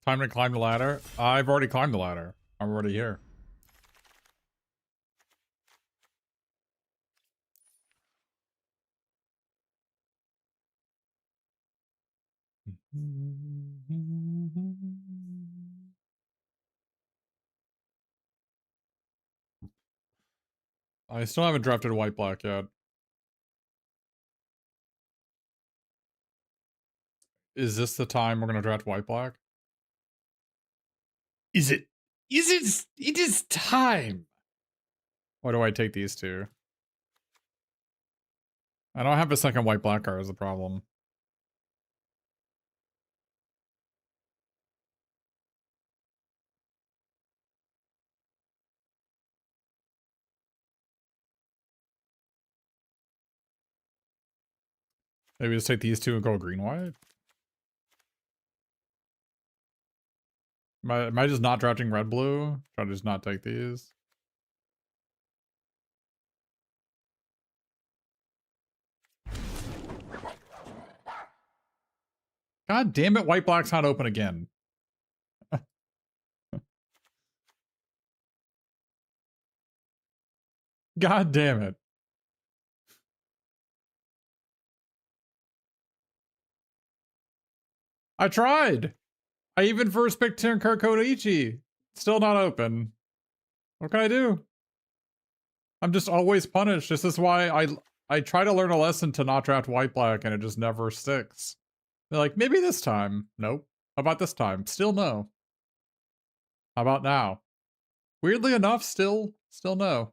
Time to climb the ladder. I've already climbed the ladder. I'm already here. I still haven't drafted white black yet. Is this the time we're gonna draft white black? Is it? Is it? It is time. Why do I take these two? I don't have a second white black card is the problem. Maybe just take these two and go green white. Am I just not drafting red blue? Try to just not take these. God damn it, white black's not open again. God damn it. I tried. I even first picked Tenkar Koichi. Still not open. What can I do? I'm just always punished. This is why I try to learn a lesson to not draft white black and it just never sticks. They're like, maybe this time. Nope. How about this time? Still no. How about now? Weirdly enough, still no.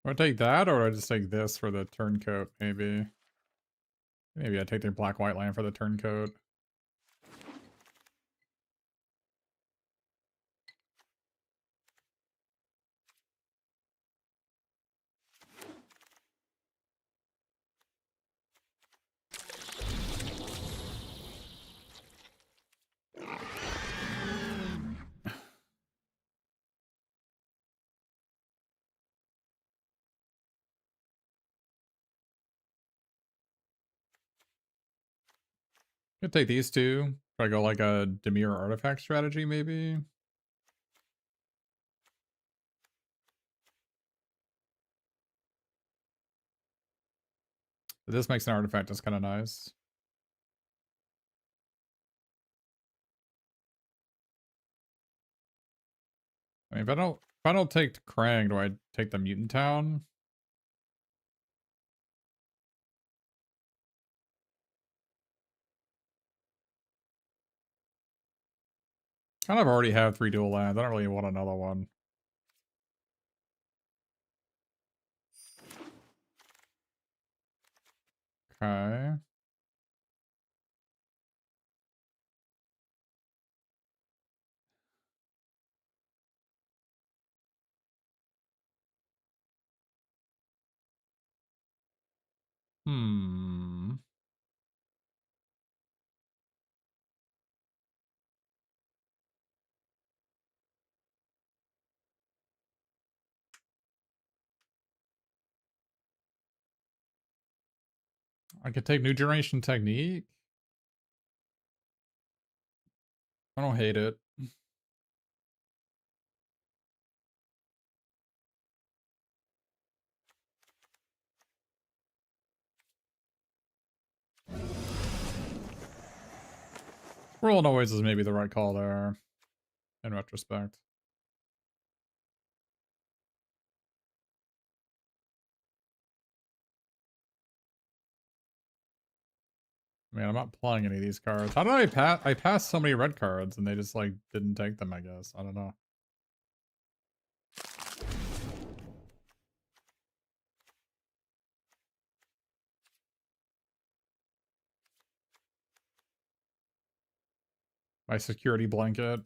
Do I take that or do I just take this for the turncoat, maybe? Maybe I take their black-white land for the turncoat. Could take these two. Try to go like a Demir artifact strategy, maybe. But this makes an artifact that's kind of nice. I mean, if I don't take Krang, do I take the Mutant Town? Kind of already have 3 dual lands. I don't really want another one. Okay. Hmm. I could take New Generation Technique. I don't hate it. Roll Noise is maybe the right call there, in retrospect. Man, I'm not playing any of these cards. How did I pass? I passed so many red cards and they just like didn't take them, I guess. I don't know. My security blanket.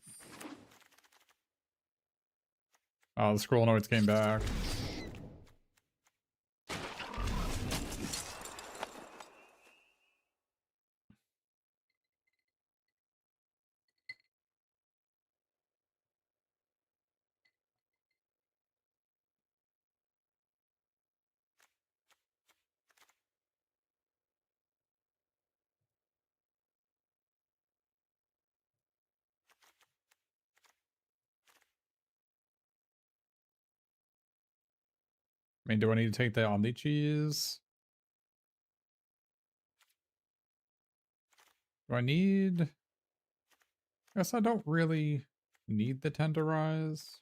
Oh, the scroll notes came back. I mean, do I need to take the Omni Cheese? Do I need... I guess I don't really need the Tenderize.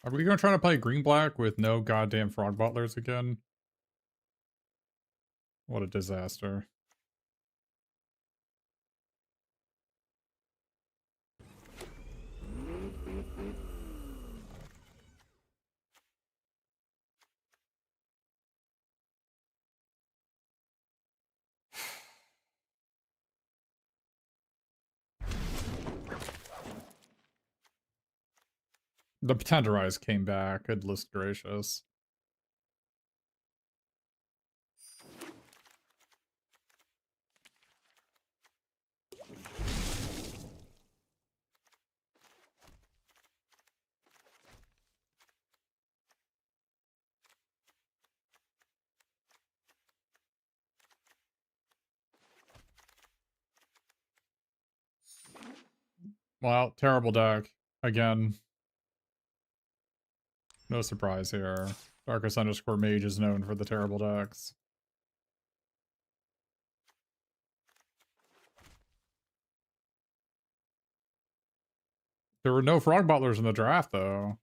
Are we gonna try to play green-black with no goddamn Frog Butlers again? What a disaster. The Tenderize came back, goodness gracious. Well, terrible deck. Again. No surprise here. Darkest_Mage is known for the terrible decks. There were no Frog Butlers in the draft, though.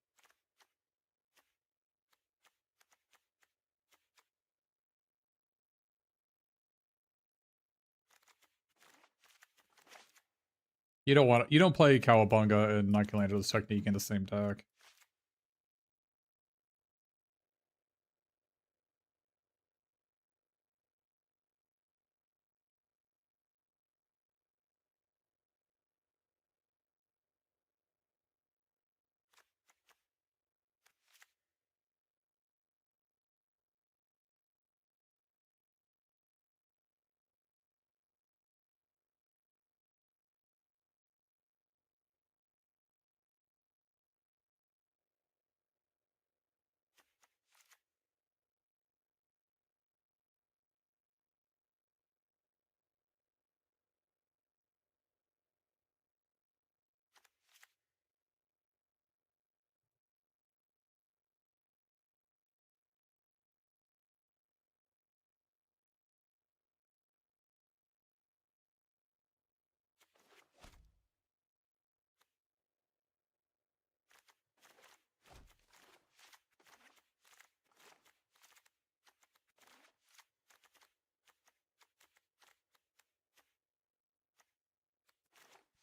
You don't play Cowabunga and Nicolangelo's Technique in the same deck.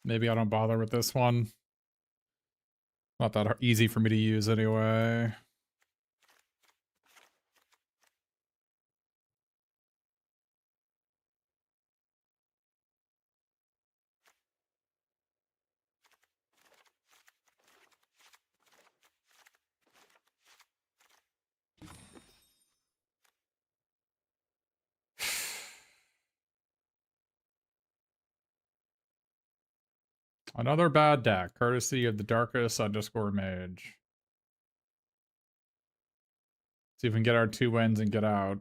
Maybe I don't bother with this one. Not that easy for me to use anyway. Another bad deck, courtesy of the darkest _ mage. See if we can get our 2 wins and get out.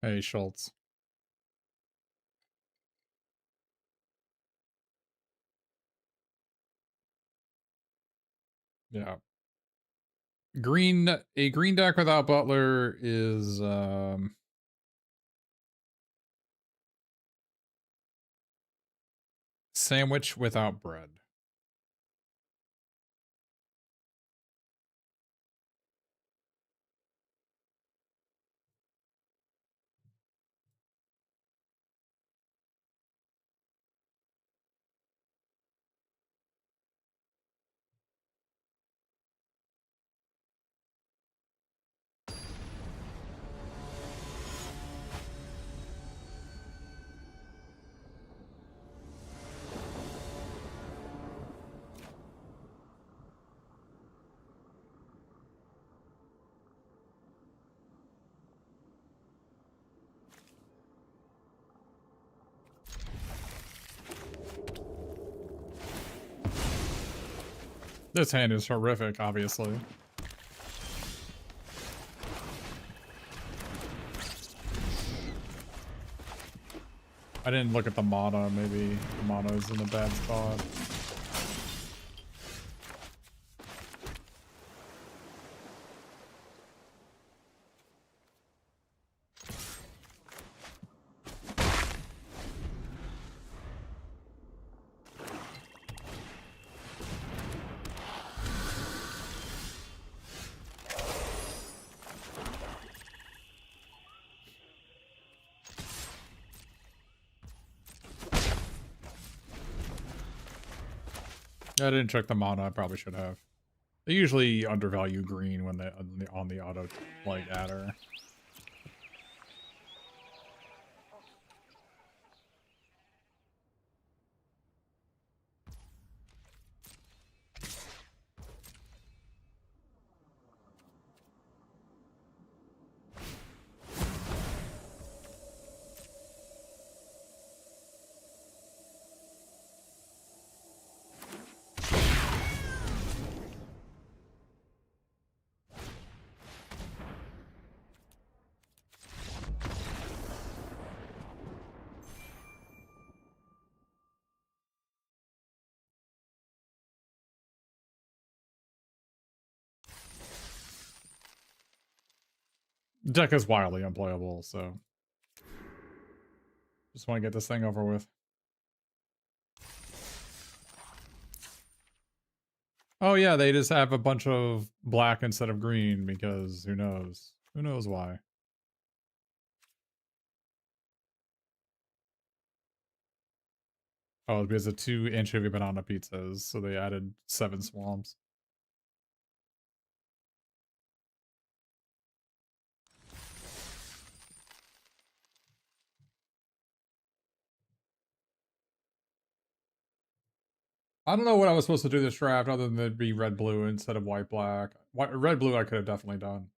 Hey, Schultz. Yeah. A green deck without Butler is sandwich without bread. This hand is horrific, obviously. I didn't look at the mana. Maybe the mana's in a bad spot. I didn't check the mana. I probably should have. They usually undervalue green when they on the auto like adder. Deck is wildly unplayable, so just want to get this thing over with. Oh yeah, they just have a bunch of black instead of green because who knows? Who knows why? Oh, because of 2 anchovy banana pizzas, so they added 7 swamps. I don't know what I was supposed to do this draft other than it'd be red-blue instead of white-black. Red-blue I could have definitely done.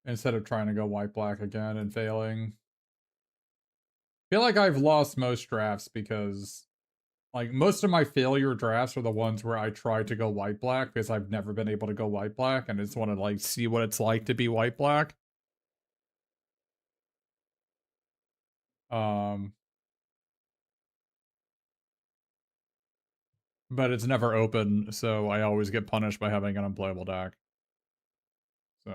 Instead of trying to go white-black again and failing. I feel like I've lost most drafts because, like, most of my failure drafts are the ones where I try to go white-black because I've never been able to go white-black and I just want to, like, see what it's like to be white-black. But it's never open, so I always get punished by having an unplayable deck. So...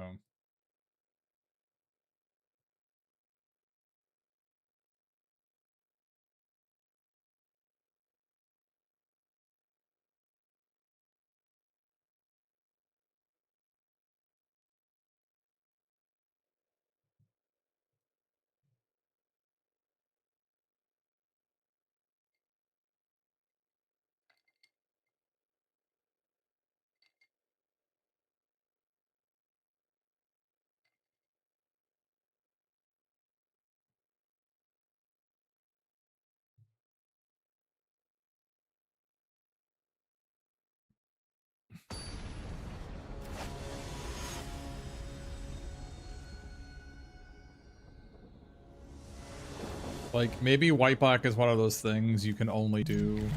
like, maybe white-black is one of those things you can only do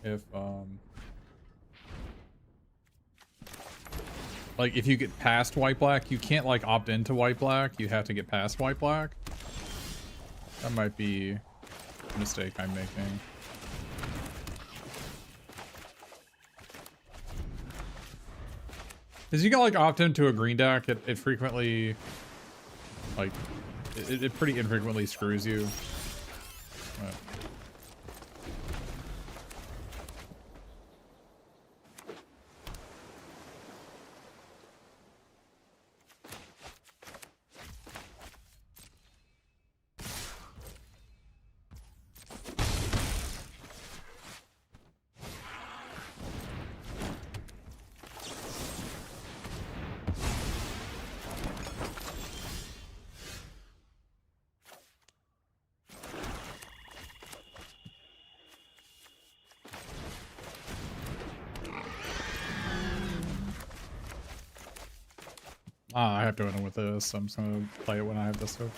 if, like, if you get past white-black, you can't, like, opt into white-black. You have to get past white-black. That might be a mistake I'm making. Because you can, like, opt into a green deck. It frequently, like, it pretty infrequently screws you. But... I have to win with this, so I'm just gonna play it when I have this open.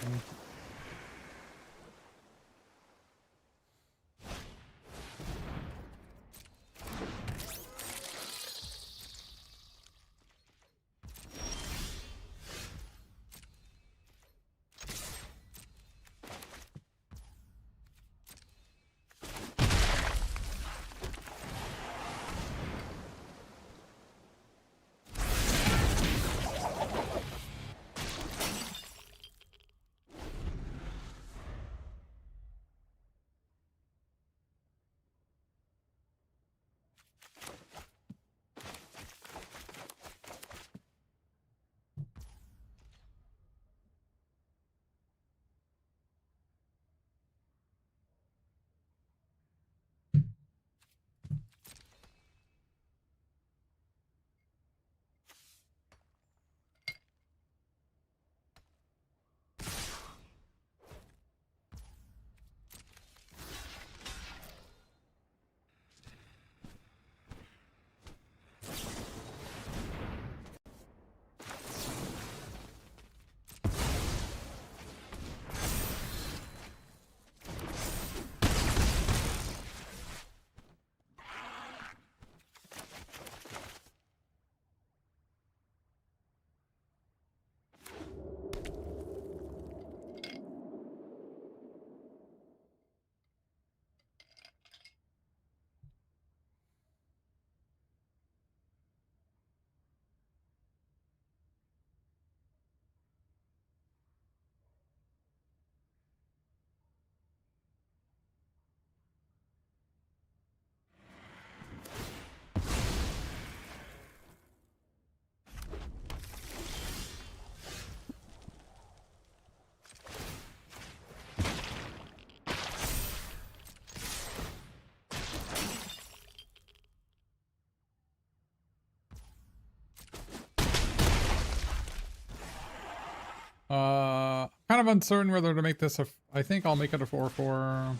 Kind of uncertain whether to make this a... I think I'll make it a 4/4.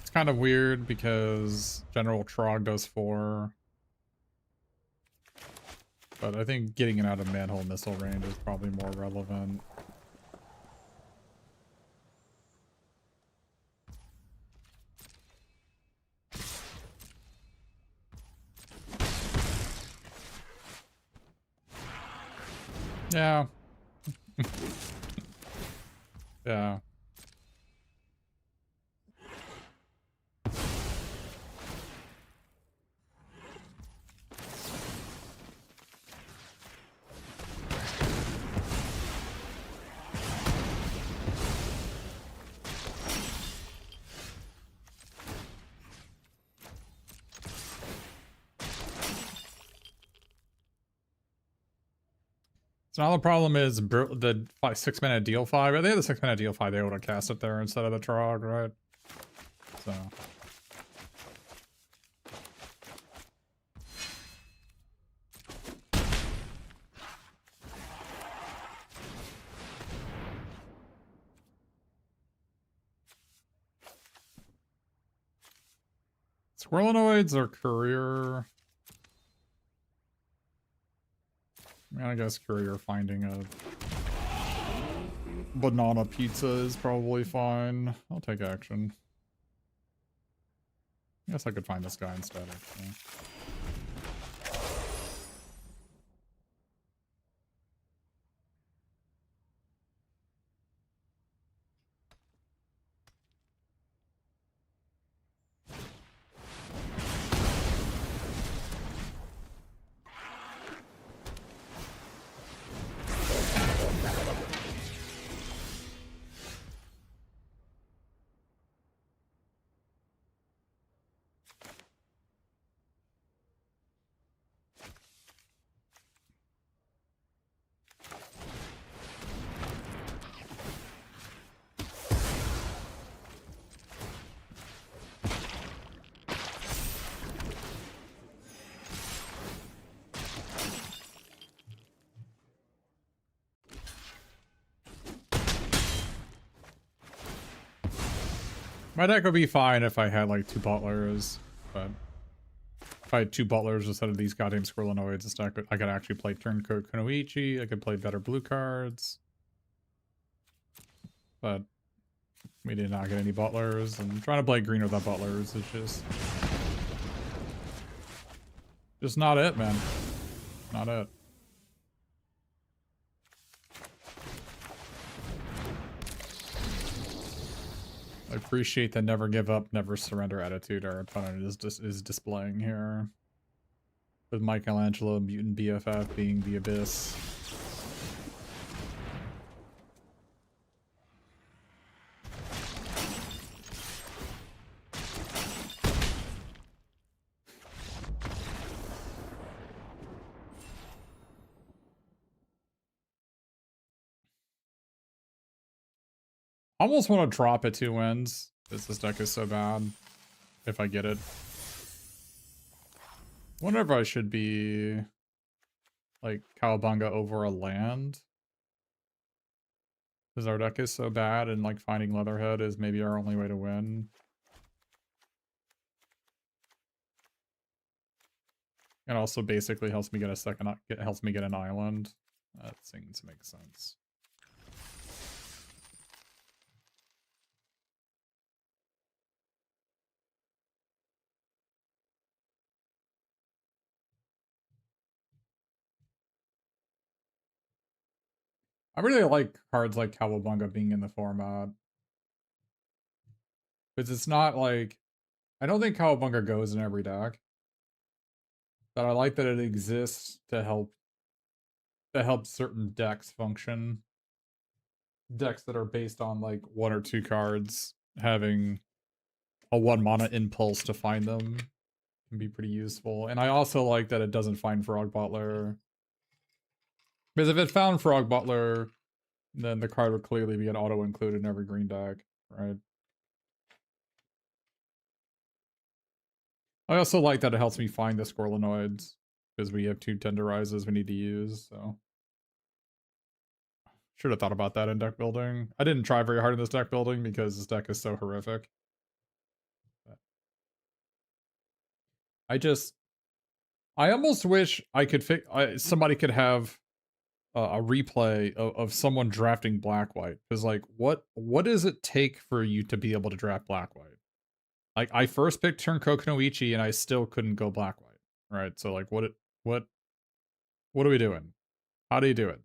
It's kind of weird because General Trog does 4. But I think getting it out of manhole missile range is probably more relevant. Yeah. Yeah. So now the problem is the 6-minute deal 5. If they had the 6-minute deal 5, they would have cast it there instead of the Trog, right? So. Squirrelinoids or courier? I guess courier finding a banana pizza is probably fine. I'll take action. I guess I could find this guy instead, actually. My deck would be fine if I had like 2 butlers, but if I had 2 butlers instead of these goddamn squirrelinoids, this deck, I could actually play Turncoat Kunoichi, I could play better blue cards. But we did not get any butlers, and trying to play green without butlers is just not it, man. Not it. I appreciate the never give up, never surrender attitude our opponent is displaying here. With Michelangelo, Mutant BFF being the Abyss. I almost want to drop it 2 wins, because this deck is so bad. If I get it. Whenever I should be like Cowabunga over a land. Because our deck is so bad and like finding Leatherhead is maybe our only way to win. And also basically helps me get a second, helps me get an island. That seems to make sense. I really like cards like Cowabunga being in the format. Because it's not like... I don't think Cowabunga goes in every deck. But I like that it exists to help certain decks function. Decks that are based on like 1 or 2 cards having a 1 mana impulse to find them can be pretty useful. And I also like that it doesn't find Frog Butler. Because if it found Frog Butler, then the card would clearly be an auto-include in every green deck, right? I also like that it helps me find the Squirrelinoids, because we have 2 Tenderizes we need to use, so... Should have thought about that in deck building. I didn't try very hard in this deck building because this deck is so horrific. I almost wish I could somebody could have a replay of someone drafting black white, because like what does it take for you to be able to draft black white? Like I first picked turn Kokunoichi and I still couldn't go black white, right? So like what are we doing? How do you do it?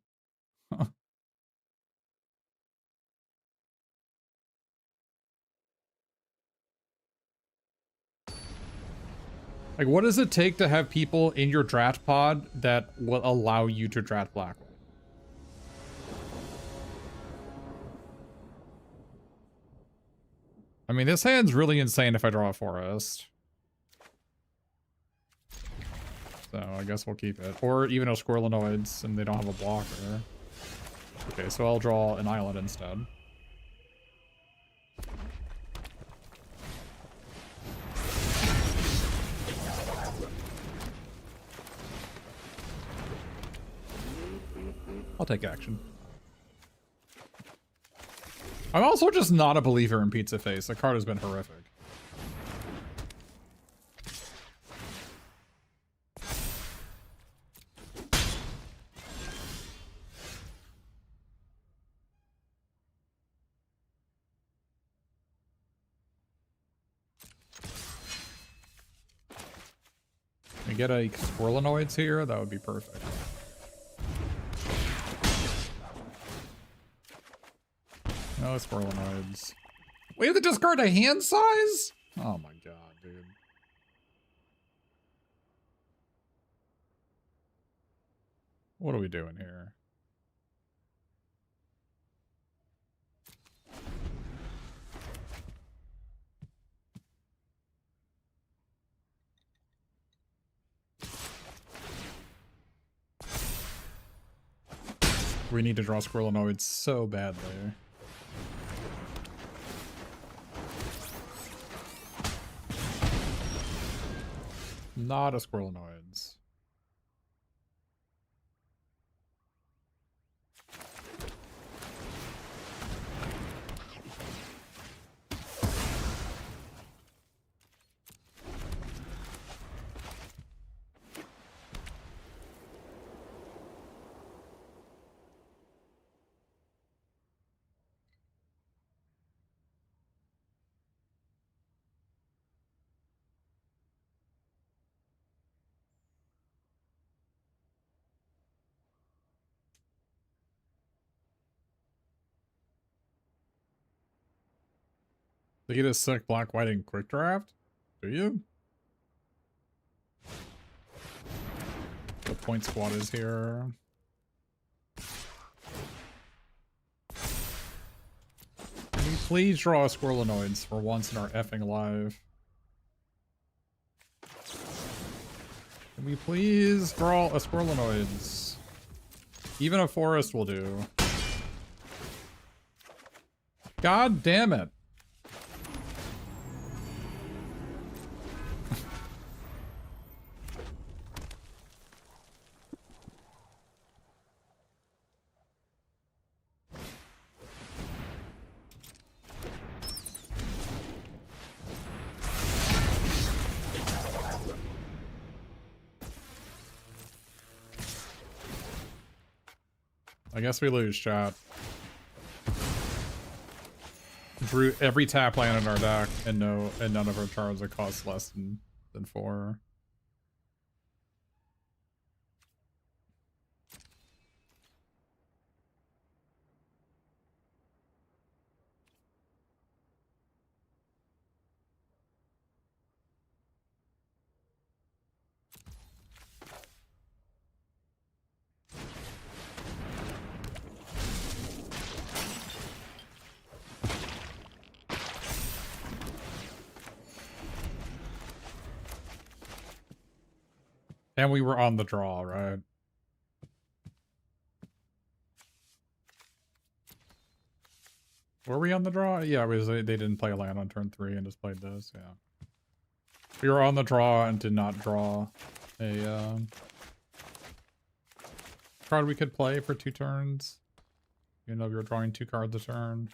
Like what does it take to have people in your draft pod that will allow you to draft black white? I mean, this hand's really insane if I draw a forest. So I guess we'll keep it. Or even a Squirrelinoids, and they don't have a blocker. Okay, so I'll draw an island instead. I'll take action. I'm also just not a believer in Pizza Face. The card has been horrific. Can we get a Squirrelinoids here? That would be perfect. No Squirrelinoids. We have to discard a hand size? Oh my god, dude. What are we doing here? We need to draw Squirrelinoids so badly. Not a Squirrelinoids. They get a sick black, white, and quick draft? Do you? The point squad is here. Can we please draw a Squirrelinoids for once in our effing life? Can we please draw a Squirrelinoids? Even a forest will do. God damn it. I guess we lose, chat. Drew every tap land in our deck, and none of our cards that cost less than 4. And we were on the draw, right? Were we on the draw? Yeah, they didn't play a land on turn 3 and just played this, yeah. We were on the draw and did not draw a card we could play for 2 turns. Even though you're drawing 2 cards a turn.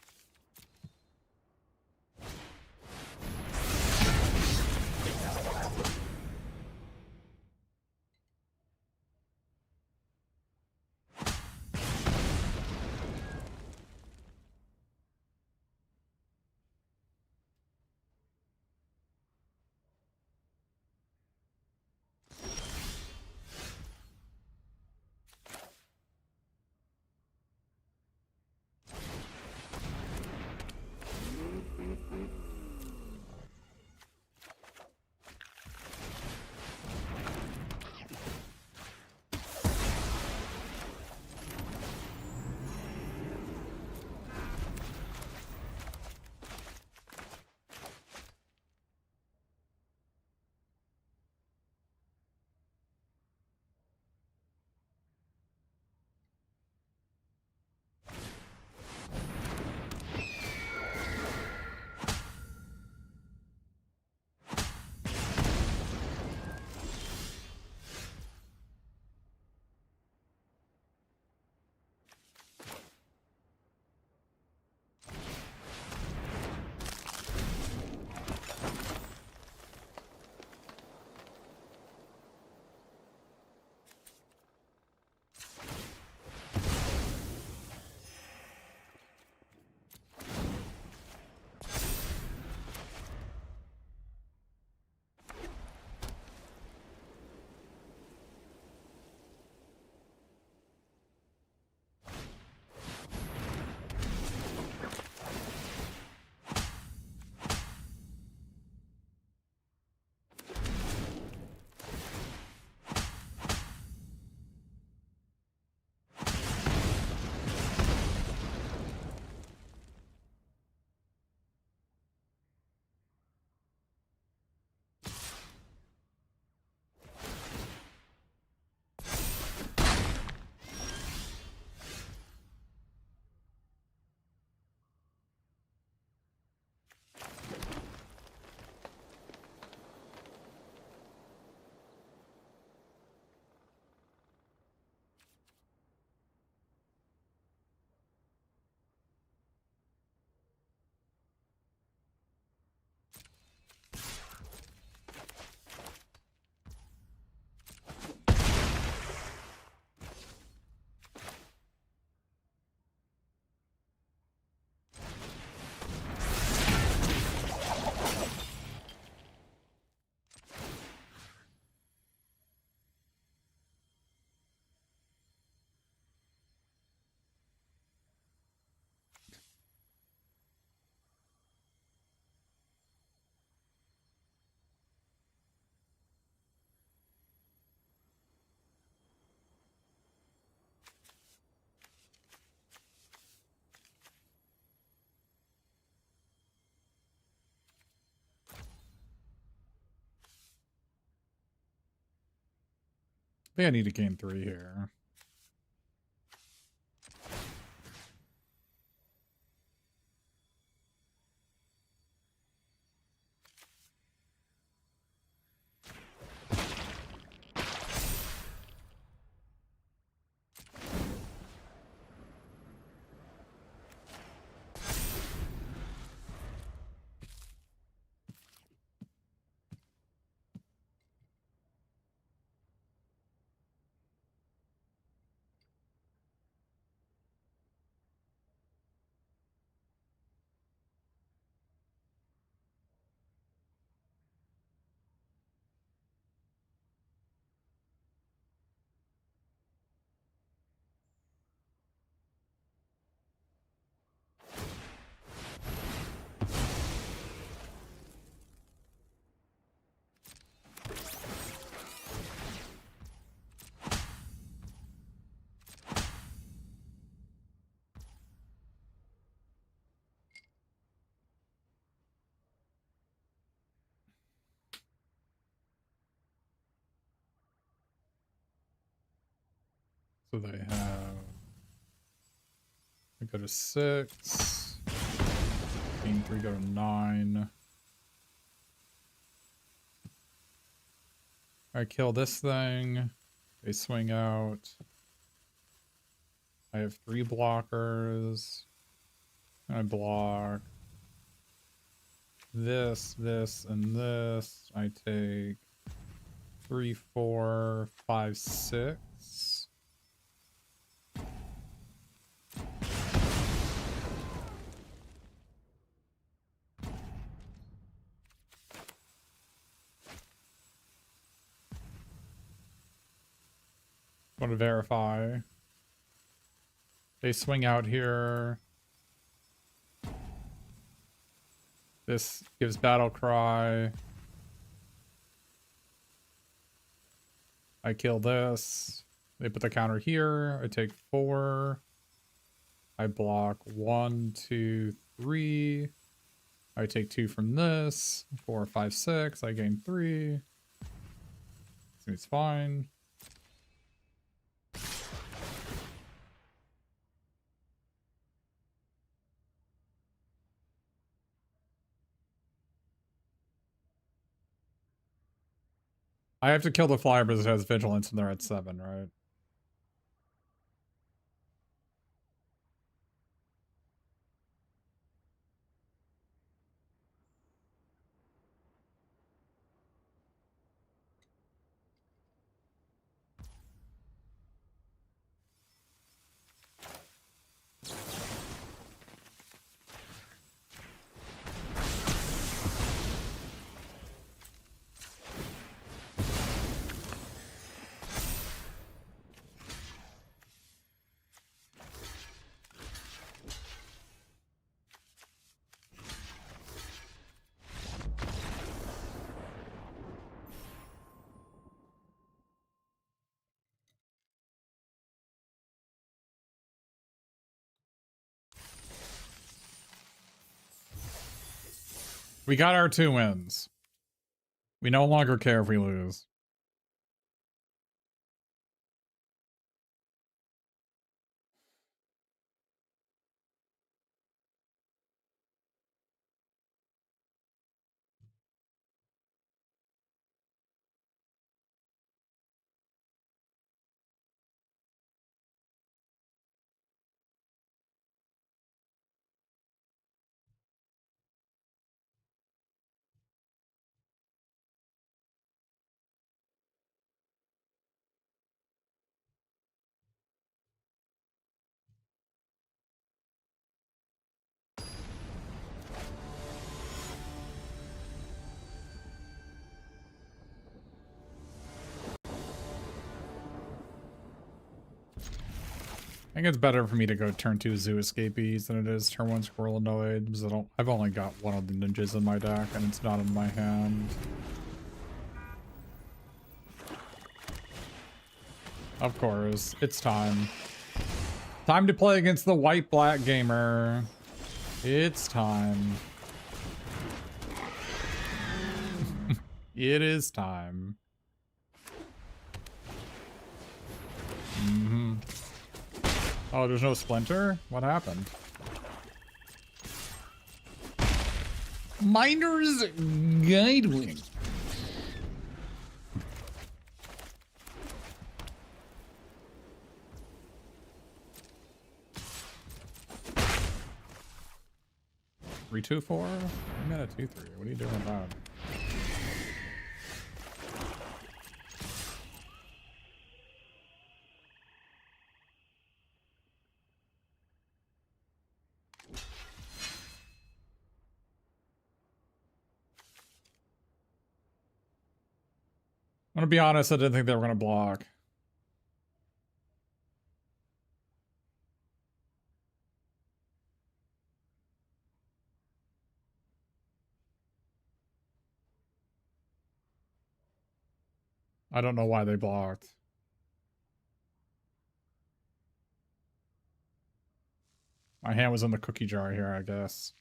I think I need to gain 3 here. So they have... I go to 6. Gain 3, go to 9. I kill this thing. They swing out. I have 3 blockers. I block this, this, and this. I take 3, 4, 5, 6. Want to verify. They swing out here. This gives battle cry. I kill this. They put the counter here. I take 4. I block 1, 2, 3. I take 2 from this. 4, 5, 6. I gain 3. Seems fine. I have to kill the flyer because it has vigilance and they're at 7, right? We got our 2 wins. We no longer care if we lose. I think it's better for me to go turn 2 Zoo Escapees than it is turn 1 Squirrelanoid, because I've only got 1 of the ninjas in my deck and it's not in my hand. Of course, it's time. Time to play against the white-black gamer. It's time. It is time. Mm-hmm. Oh, there's no Splinter? What happened? Miner's Guidewing. Three, 2, 4? I'm at a 2, 3. What are you doing with that? I'm gonna be honest, I didn't think they were gonna block. I don't know why they blocked. My hand was in the cookie jar here, I guess.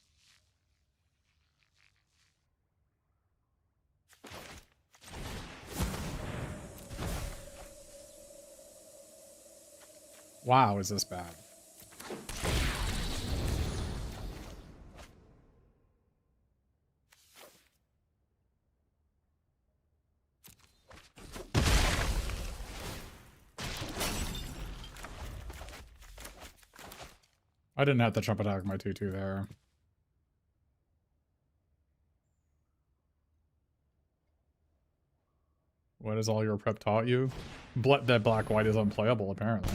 Wow, is this bad? I didn't have to jump attack my 2/2 there. What has all your prep taught you? That black-white is unplayable, apparently.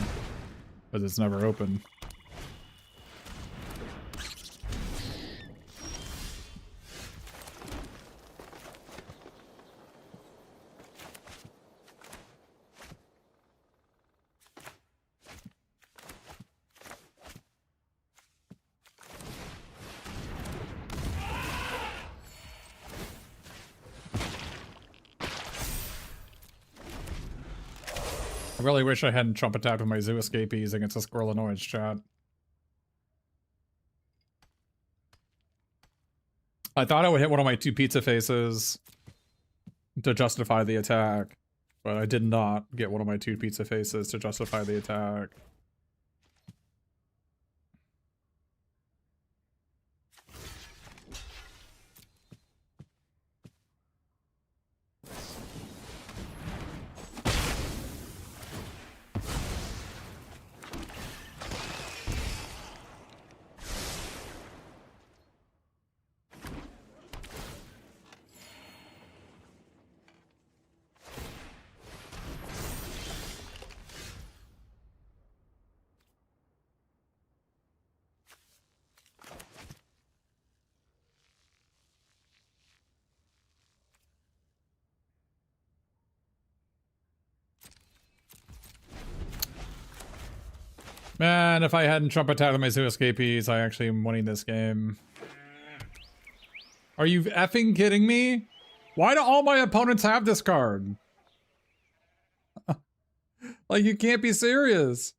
Because it's never open. I really wish I hadn't jump attacked with my zoo escapees against a squirrel annoyance chat. I thought I would hit one of my 2 pizza faces to justify the attack, but I did not get one of my 2 pizza faces to justify the attack. Man, if I hadn't jump attacked with my zoo escapees, I actually am winning this game. Are you effing kidding me? Why do all my opponents have this card? Like, you can't be serious.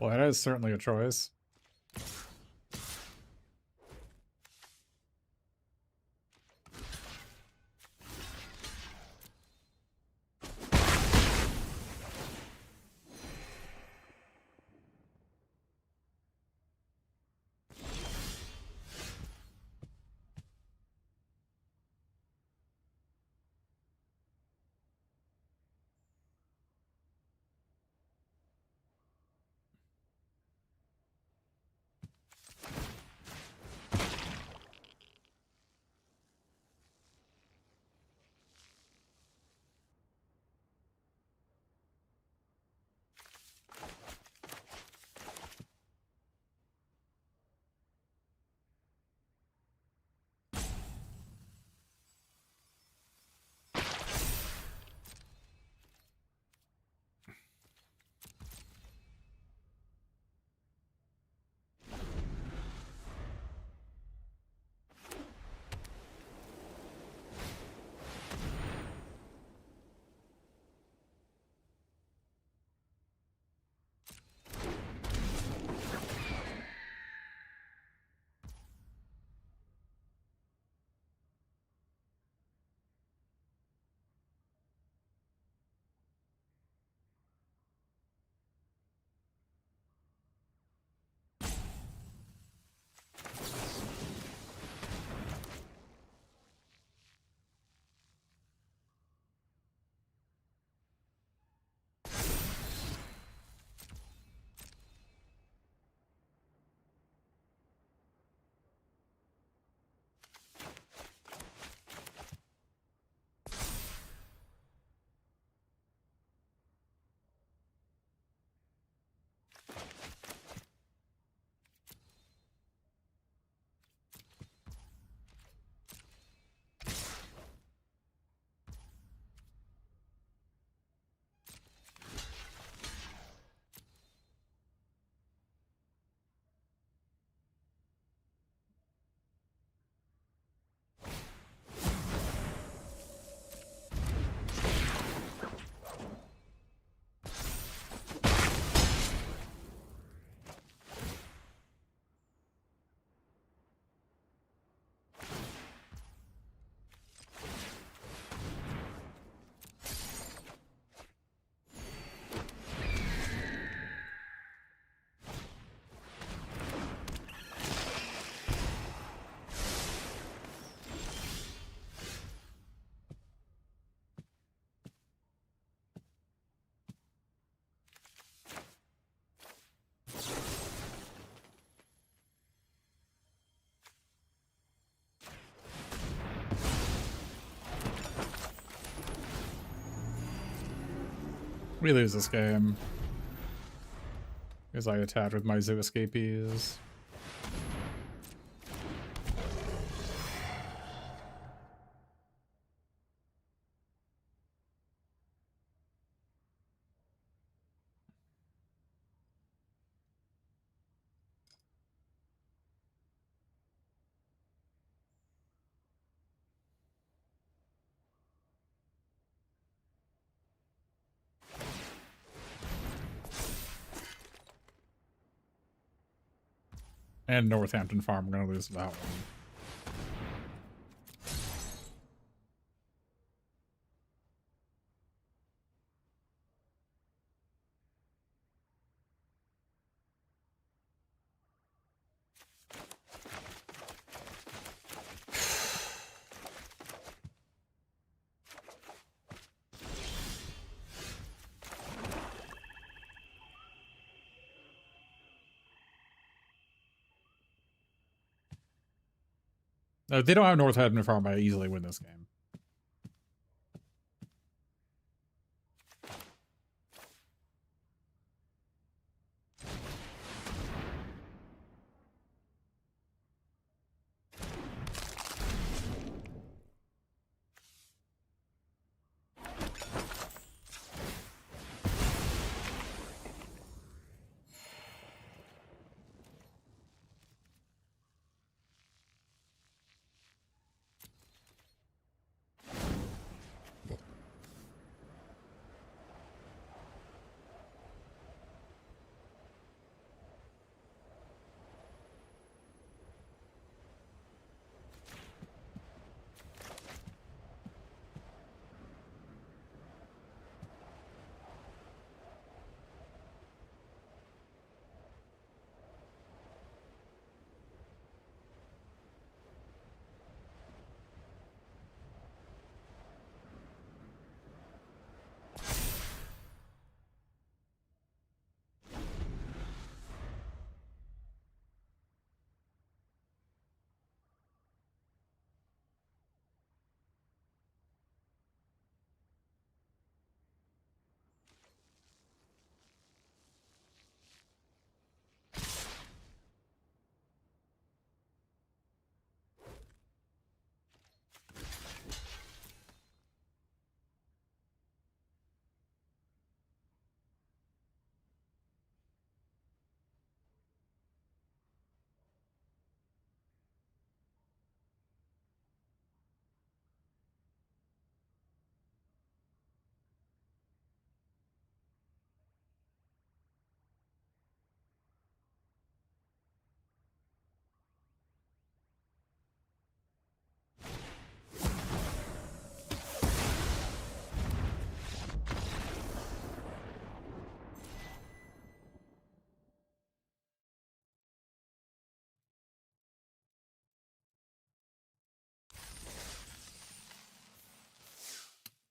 Well, that is certainly a choice. We lose this game. Because I attacked with my Zoo Escapees. And Northampton Farm, we're gonna lose that one. No, if they don't have Northampton Farm, I easily win this game.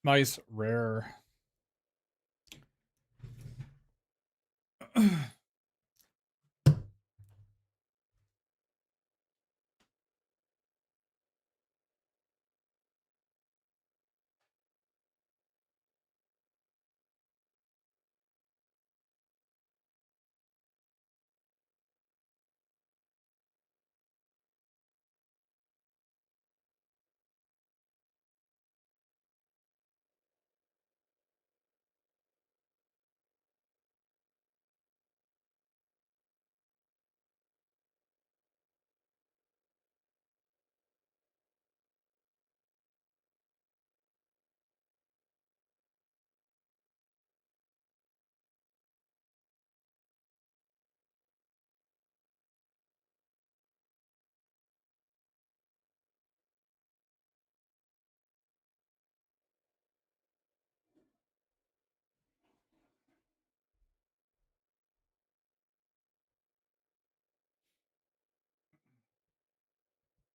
Nice, rare.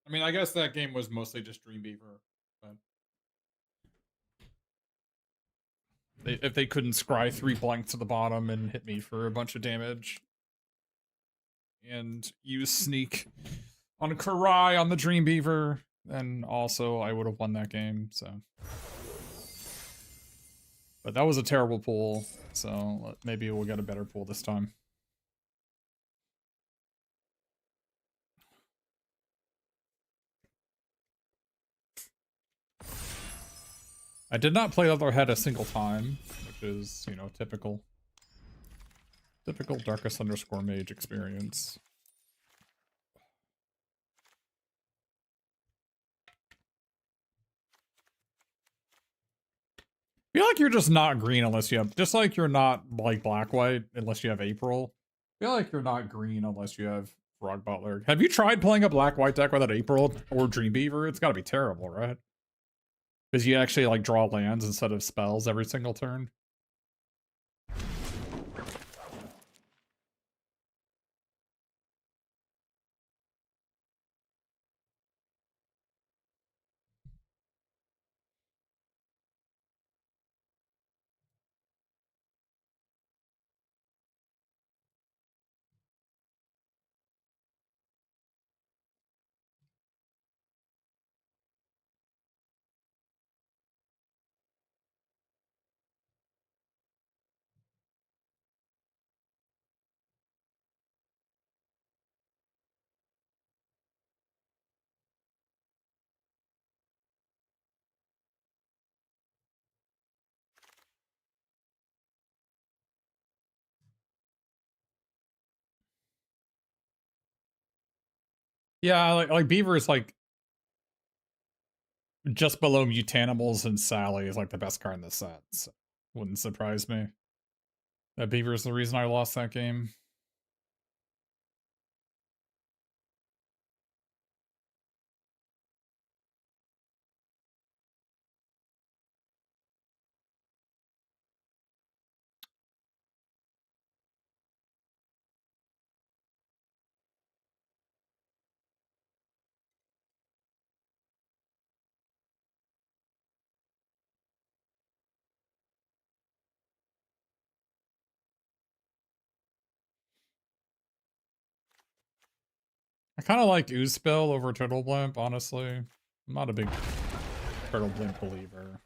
I mean, I guess that game was mostly just Dreambeaver, but if they couldn't scry 3 blanks to the bottom and hit me for a bunch of damage and use sneak on Karai on the Dreambeaver, then also I would have won that game, so. But that was a terrible pool, so maybe we'll get a better pool this time. I did not play Otherhead a single time, which is, you know, typical. Typical Darkest underscore Mage experience. I feel like you're just not green unless you have, just like you're not like black-white unless you have April. I feel like you're not green unless you have Frog Butler. Have you tried playing a black-white deck without April or Dreambeaver? It's gotta be terrible, right? Because you actually like draw lands instead of spells every single turn. Yeah, like Beaver is like just below Mutanimals, and Sally is like the best card in the set. So wouldn't surprise me. That Beaver is the reason I lost that game. I kind of like Ooze Spell over Turtle Blimp, honestly. I'm not a big Turtle Blimp believer.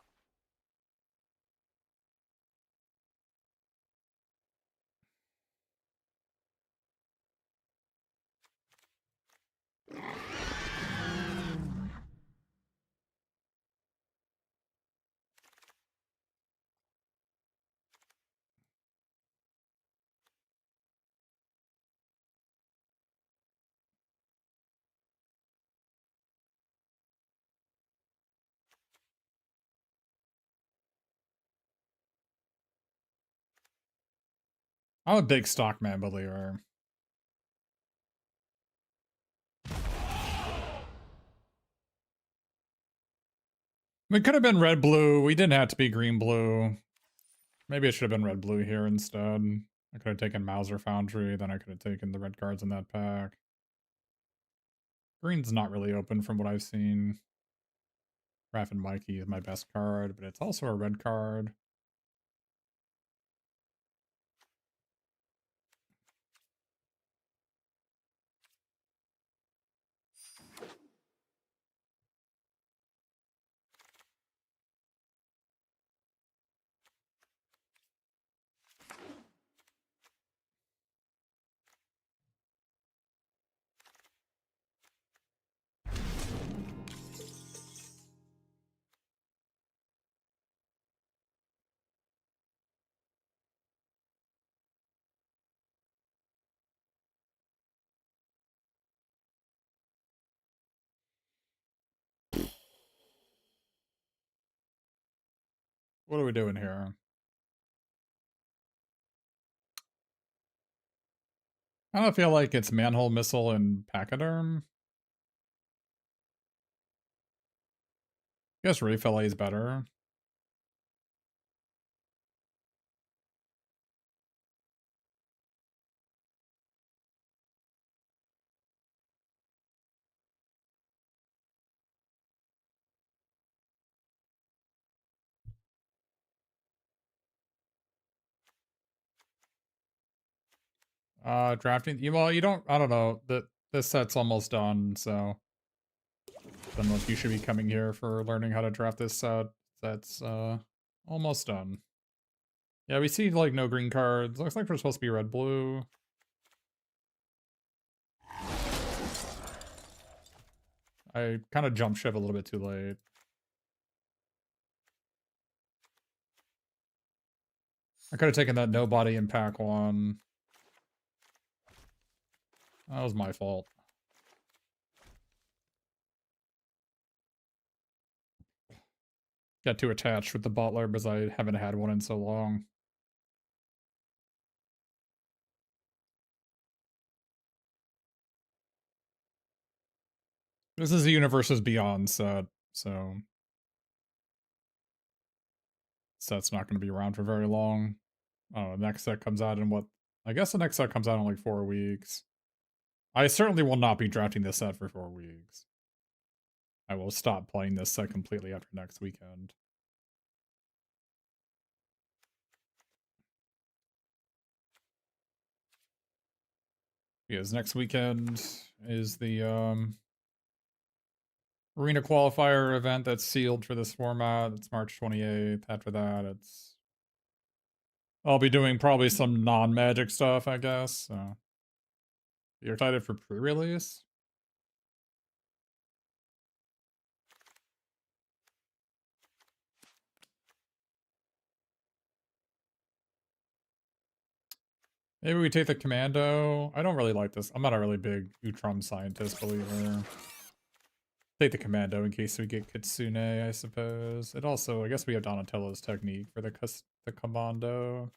I'm a big Stockman believer. It could have been red-blue. We didn't have to be green-blue. Maybe it should have been red-blue here instead. I could have taken Mauser Foundry, then I could have taken the red cards in that pack. Green's not really open from what I've seen. Raph and Mikey is my best card, but it's also a red card. What are we doing here? I don't feel like it's Manhole Missile and Pachyderm. I guess Reef LA is better. Drafting. Well, you don't. I don't know. This set's almost done, so I don't know if you should be coming here for learning how to draft this set. That's almost done. Yeah, we see like no green cards. Looks like we're supposed to be red blue. I kind of jumped ship a little bit too late. I could have taken that nobody in pack one. That was my fault. Got too attached with the butler because I haven't had one in so long. This is the Universes Beyond set, so set's not going to be around for very long. Oh, the next set comes out in what? I guess the next set comes out in like 4 weeks. I certainly will not be drafting this set for 4 weeks. I will stop playing this set completely after next weekend. Because next weekend is the Arena Qualifier event that's sealed for this format. It's March 28th. After that, I'll be doing probably some non-Magic stuff, I guess. So you're excited for pre-release? Maybe we take the Commando. I don't really like this. I'm not a really big Utrum scientist believer. Take the Commando in case we get Kitsune, I suppose. It also, I guess we have Donatello's technique for the Commando.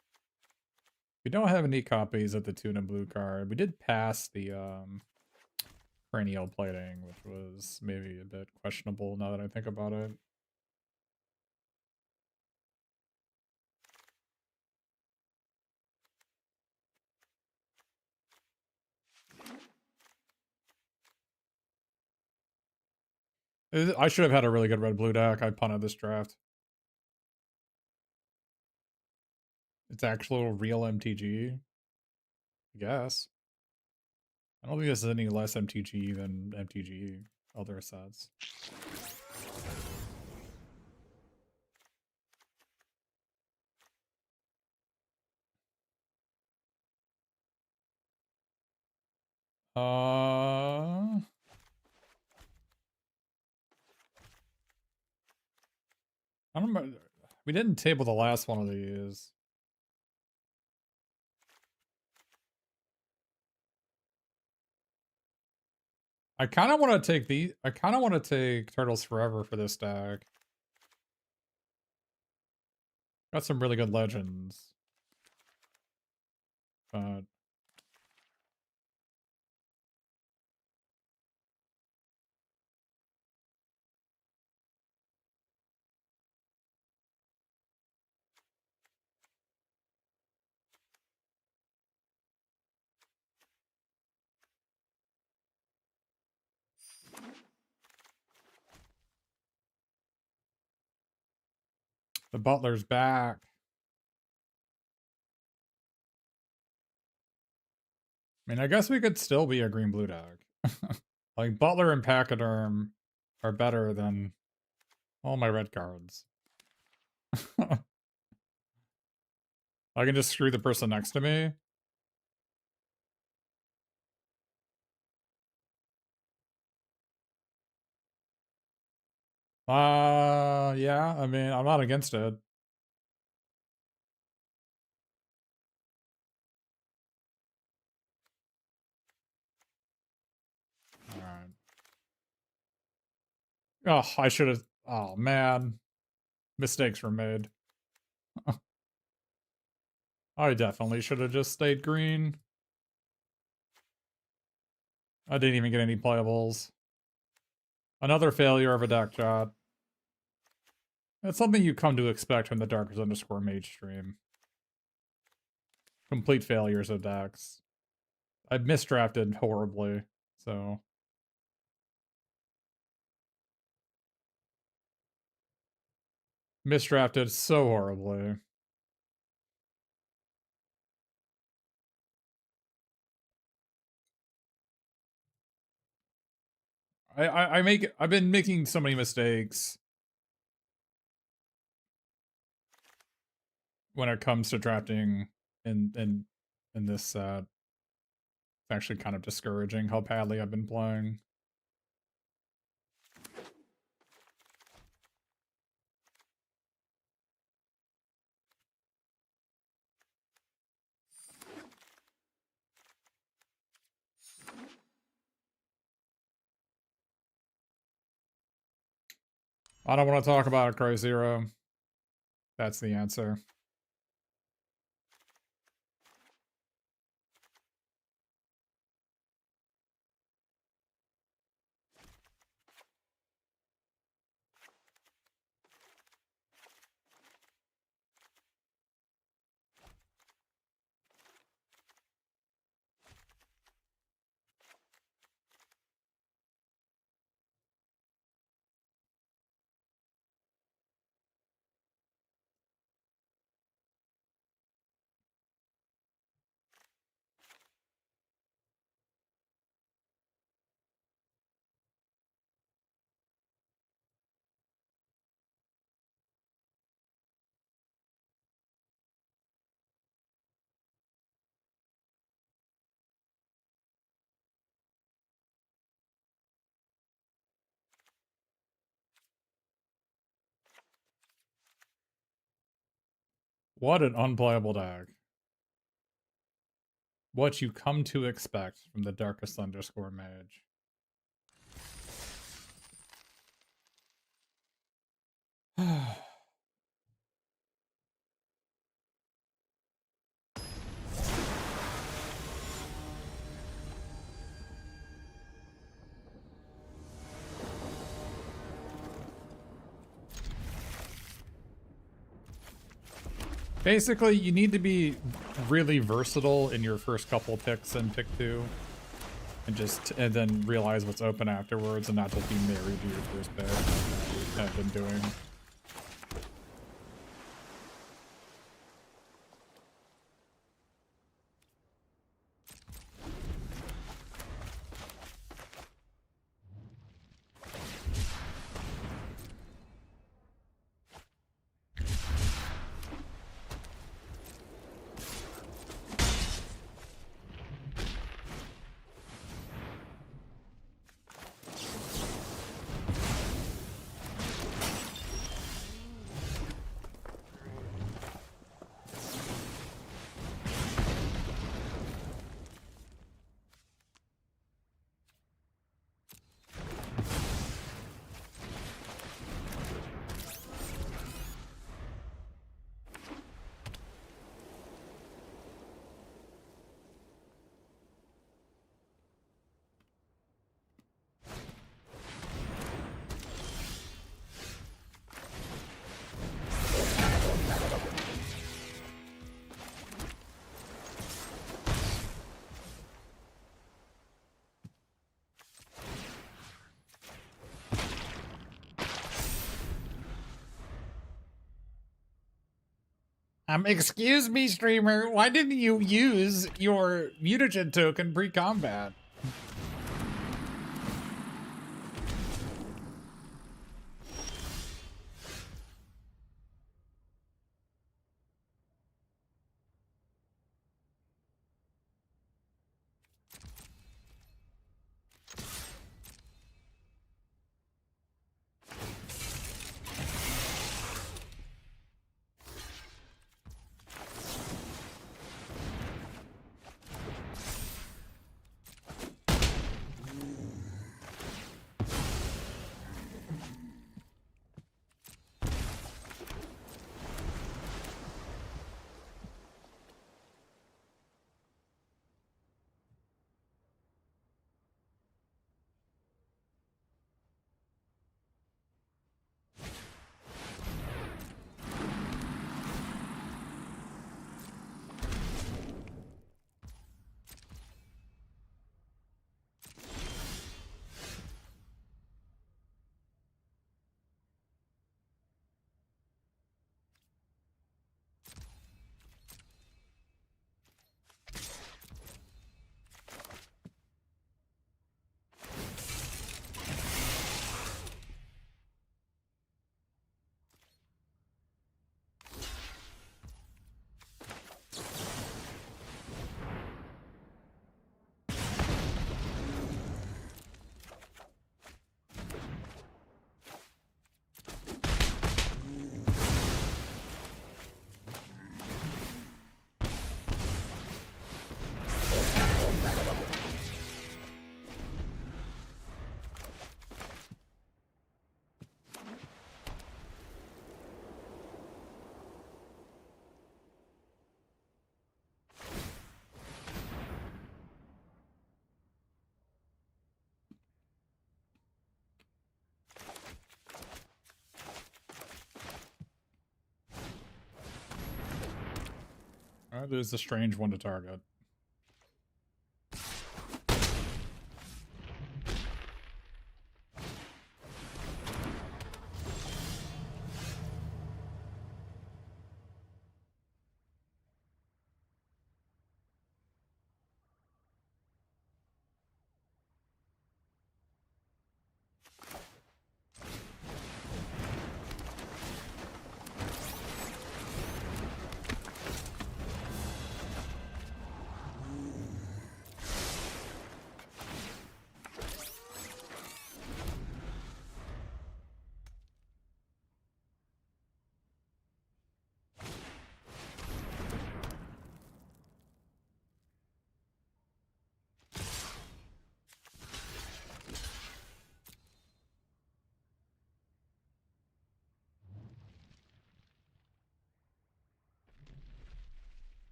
We don't have any copies of the Tuna Blue card. We did pass the cranial plating, which was maybe a bit questionable now that I think about it. I should have had a really good red-blue deck. I punted this draft. It's actual real MTG. I guess. I don't think this is any less MTG than MTG other sets. I don't remember. We didn't table the last one of these. I kind of want to take I kind of want to take Turtles Forever for this deck. Got some really good legends. But the Butler's back. I mean, I guess we could still be a green-blue deck. Like, Butler and Pachyderm are better than all my red cards. I can just screw the person next to me. Yeah, I mean, I'm not against it. Alright. Oh, I should have... Oh, man. Mistakes were made. I definitely should have just stayed green. I didn't even get any playables. Another failure of a deck shot. That's something you come to expect from the Darkers_Mage stream. Complete failures of decks. I misdrafted horribly, so... Misdrafted so horribly. I've been making so many mistakes when it comes to drafting in this set. It's actually kind of discouraging how badly I've been playing. I don't want to talk about it, Crow Zero. That's the answer. What an unplayable deck. What you come to expect from the Darkest Underscore Mage. Basically, you need to be really versatile in your first couple picks in pick 2. And then realize what's open afterwards and not just be married to your first pick like I've been doing. Excuse me, streamer. Why didn't you use your mutagen token pre-combat? That is a strange one to target.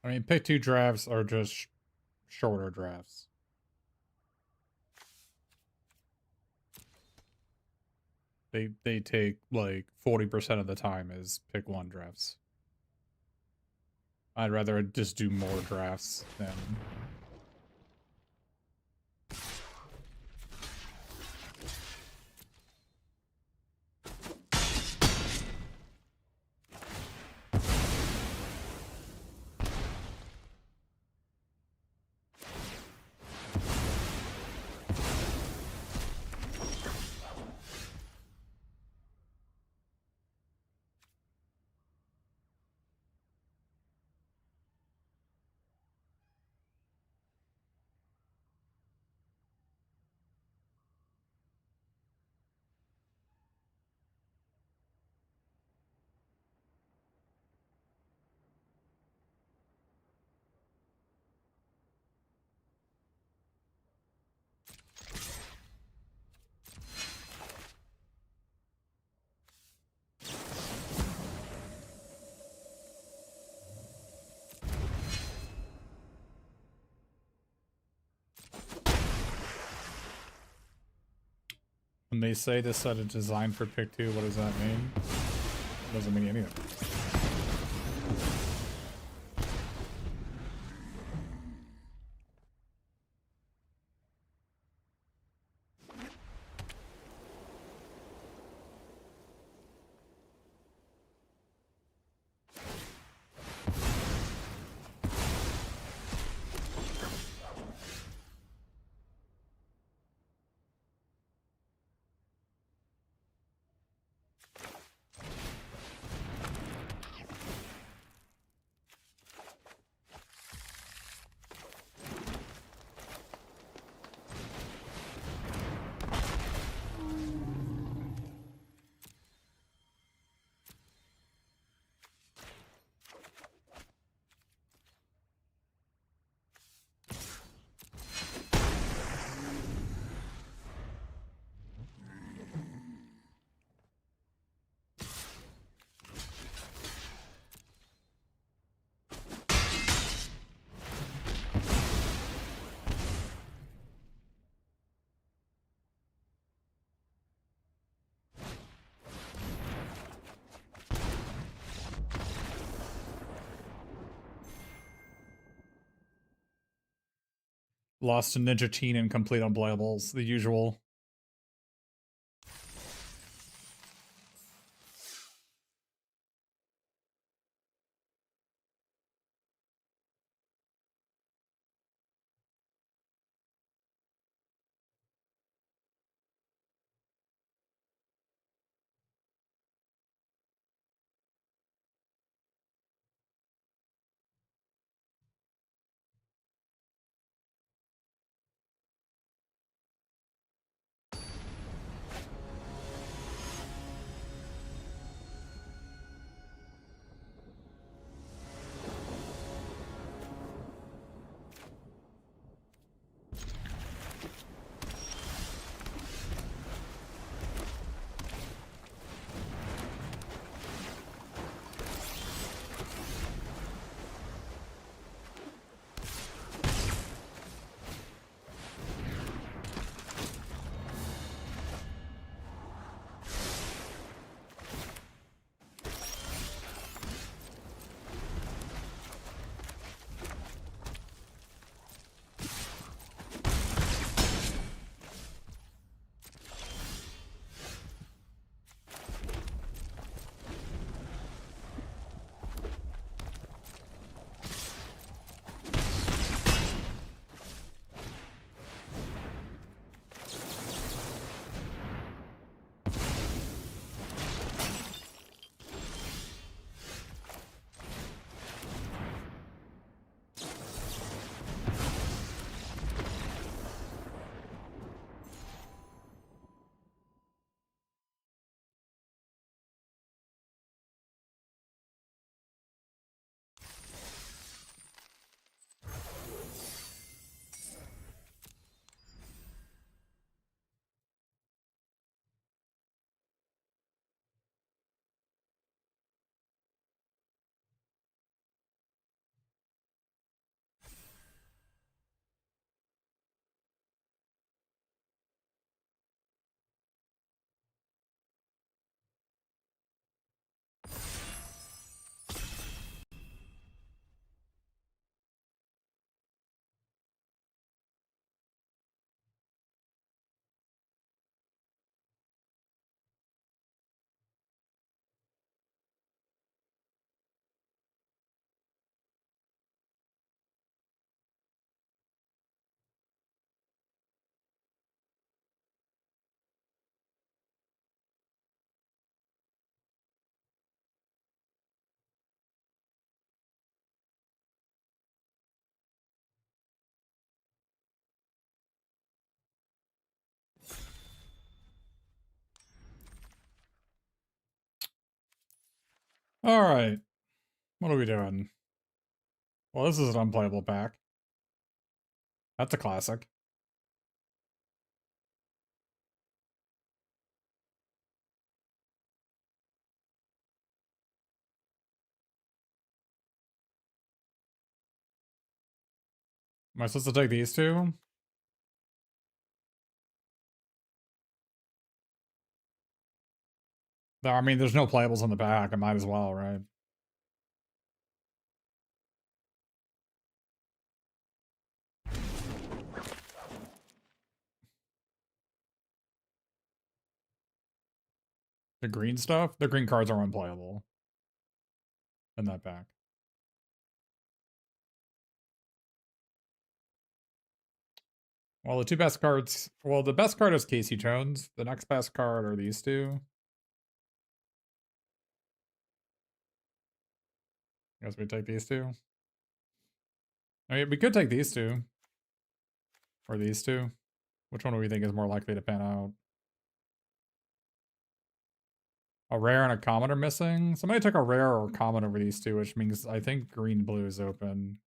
I mean, pick 2 drafts are just shorter drafts. They take like 40% of the time as pick 1 drafts. I'd rather just do more drafts than... When they say this set is designed for pick 2, what does that mean? It doesn't mean anything. Lost to Ninja Teen and complete unplayables, the usual. Alright. What are we doing? Well, this is an unplayable pack. That's a classic. Am I supposed to take these two? I mean, there's no playables in the back. I might as well, right? The green stuff? The green cards are unplayable in that pack. Well, the two best cards... Well, the best card is Casey Jones. The next best card are these two. I guess we take these two. I mean, we could take these two. Or these two. Which one do we think is more likely to pan out? A rare and a common are missing. Somebody took a rare or common over these two, which means I think green blue is open.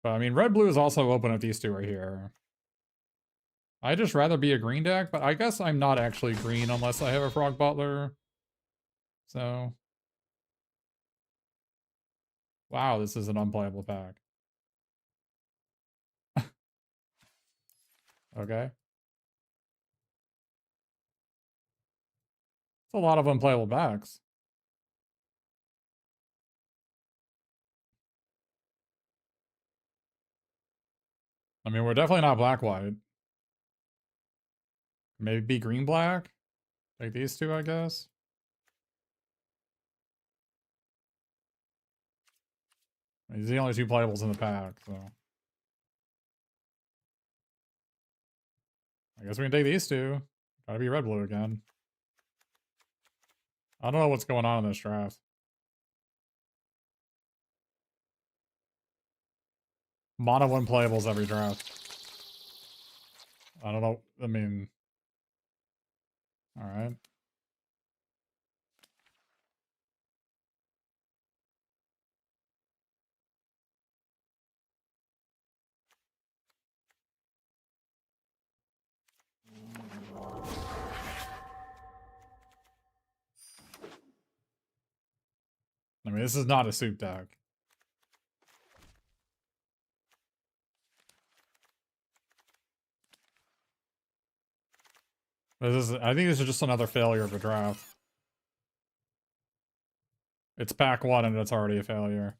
But I mean, red blue is also open if these two are here. I'd just rather be a green deck, but I guess I'm not actually green unless I have a Frog Butler. So. Wow, this is an unplayable pack. Okay. It's a lot of unplayable packs. I mean, we're definitely not black-white. Maybe be green-black? Take these two, I guess. These are the only two playables in the pack, so. I guess we can take these two. Gotta be red-blue again. I don't know what's going on in this draft. Mono one playables every draft. I don't know. I mean, all right. I mean, this is not a soup deck. I think this is just another failure of a draft. It's pack one and it's already a failure.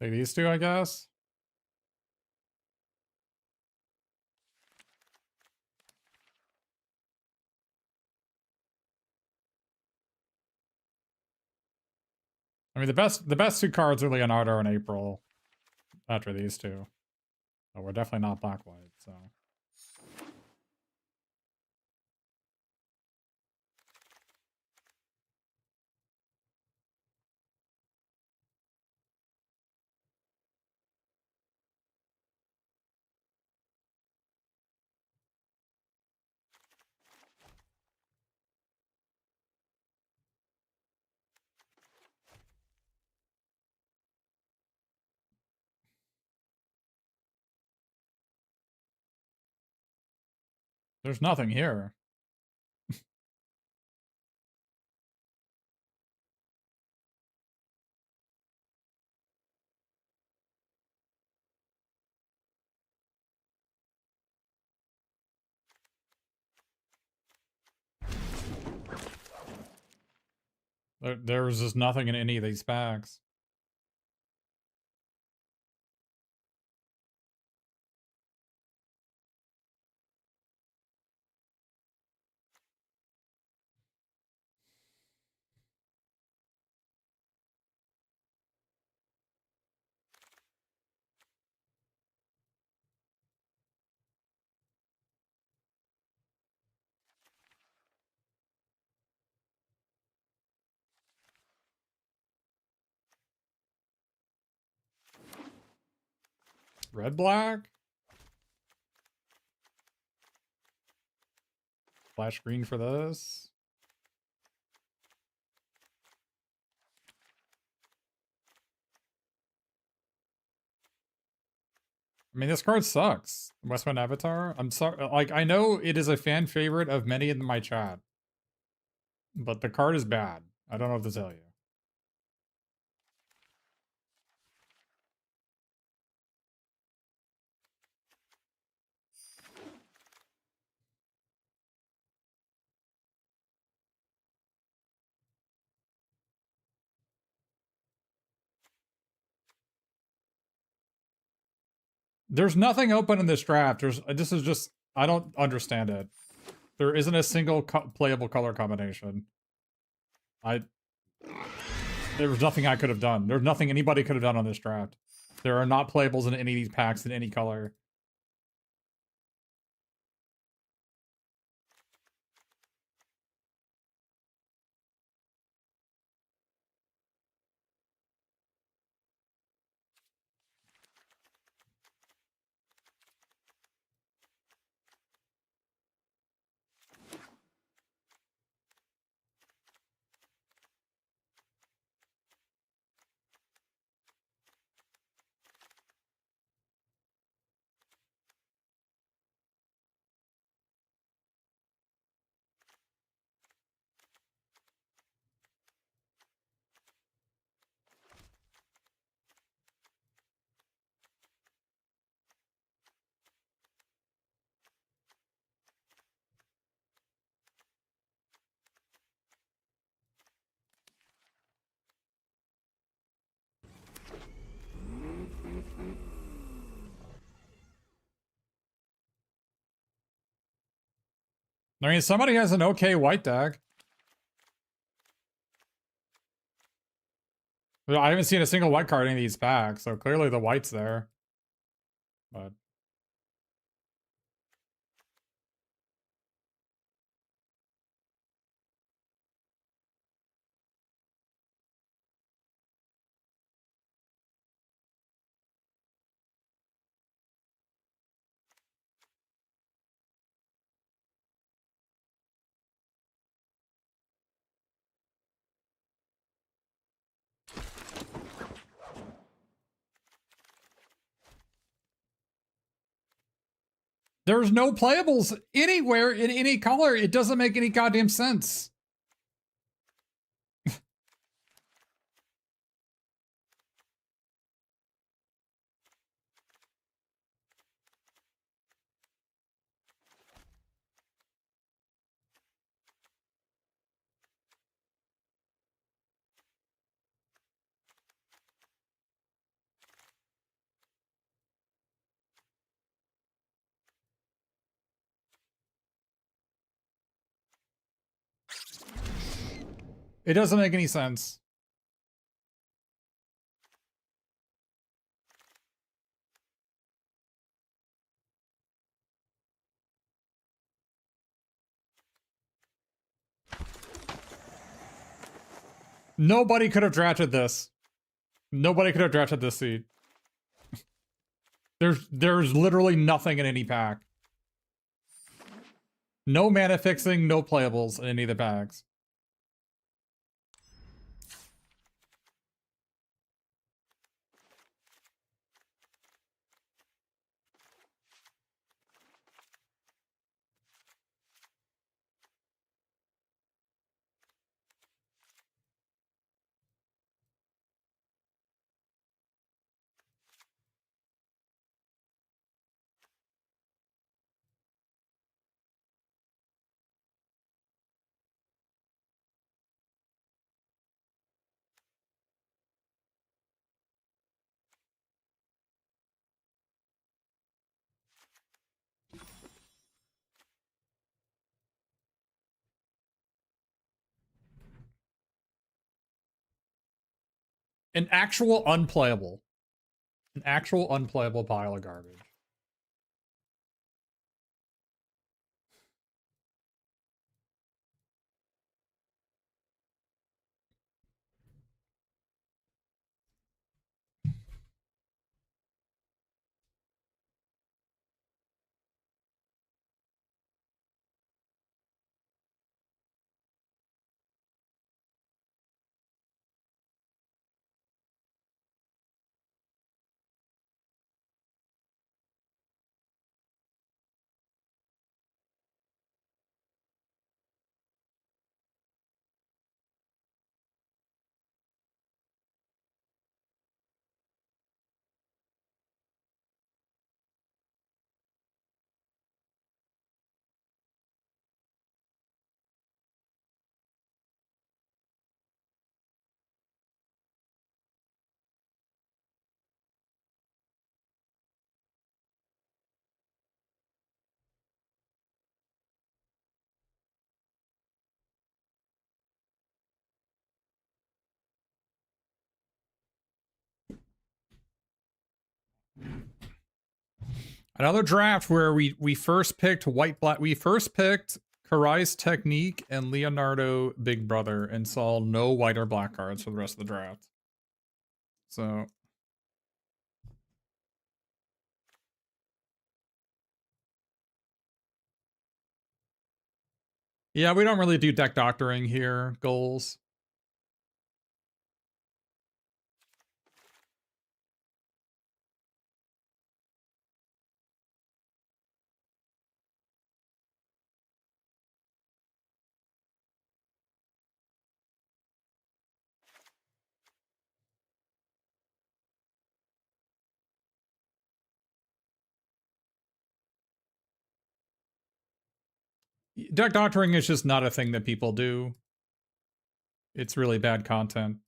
Take these two, I guess. I mean, the best two cards are Leonardo and April. After these two, but we're definitely not black white. So there's nothing here. There's just nothing in any of these packs. Red black? Flash green for this. I mean, this card sucks. Westman Avatar. I'm sorry. Like, I know it is a fan favorite of many in my chat, but the card is bad. I don't know what to tell you. There's nothing open in this draft. This is just, I don't understand it. There isn't a single playable color combination. There was nothing I could have done. There's nothing anybody could have done on this draft. There are not playables in any of these packs in any color. I mean, somebody has an okay white deck. I haven't seen a single white card in these packs, so clearly the white's there. But there's no playables anywhere in any color. It doesn't make any goddamn sense. It doesn't make any sense. Nobody could have drafted this. Nobody could have drafted this seed. There's literally nothing in any pack. No mana fixing, no playables in any of the packs. An actual unplayable. An actual unplayable pile of garbage. Another draft where we first picked we first picked Karai's Technique and Leonardo Big Brother and saw no white or black cards for the rest of the draft. So yeah, we don't really do deck doctoring here, goals. Deck doctoring is just not a thing that people do. It's really bad content.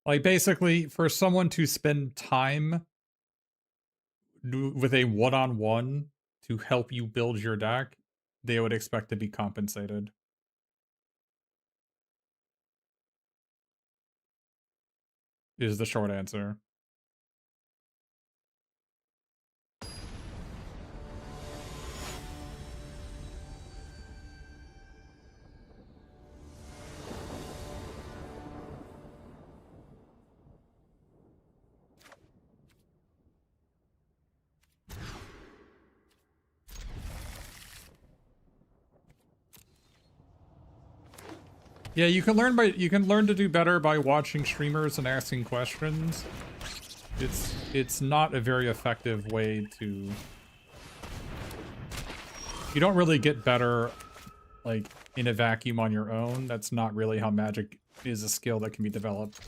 Like basically, for someone to spend time with a one-on-one to help you build your deck, they would expect to be compensated. Is the short answer. Yeah, you can learn to do better by watching streamers and asking questions. It's not a very effective way to. You don't really get better like in a vacuum on your own. That's not really how Magic is a skill that can be developed.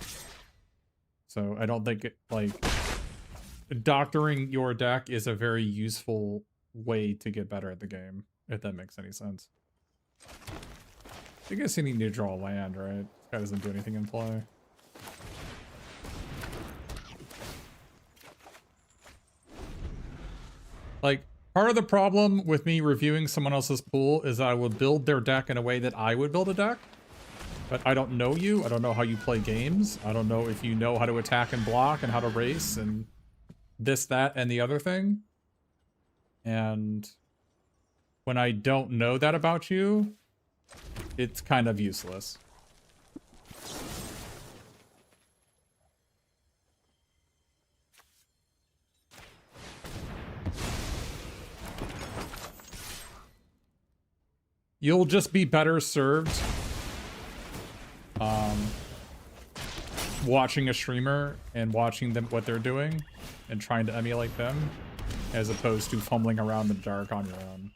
So I don't think doctoring your deck is a very useful way to get better at the game, if that makes any sense. I guess you need to draw land, right? This guy doesn't do anything in play. Like, part of the problem with me reviewing someone else's pool is I would build their deck in a way that I would build a deck. But I don't know you. I don't know how you play games. I don't know if you know how to attack and block and how to race and this, that, and the other thing. And when I don't know that about you, it's kind of useless. You'll just be better served watching a streamer and watching them what they're doing and trying to emulate them as opposed to fumbling around in the dark on your own.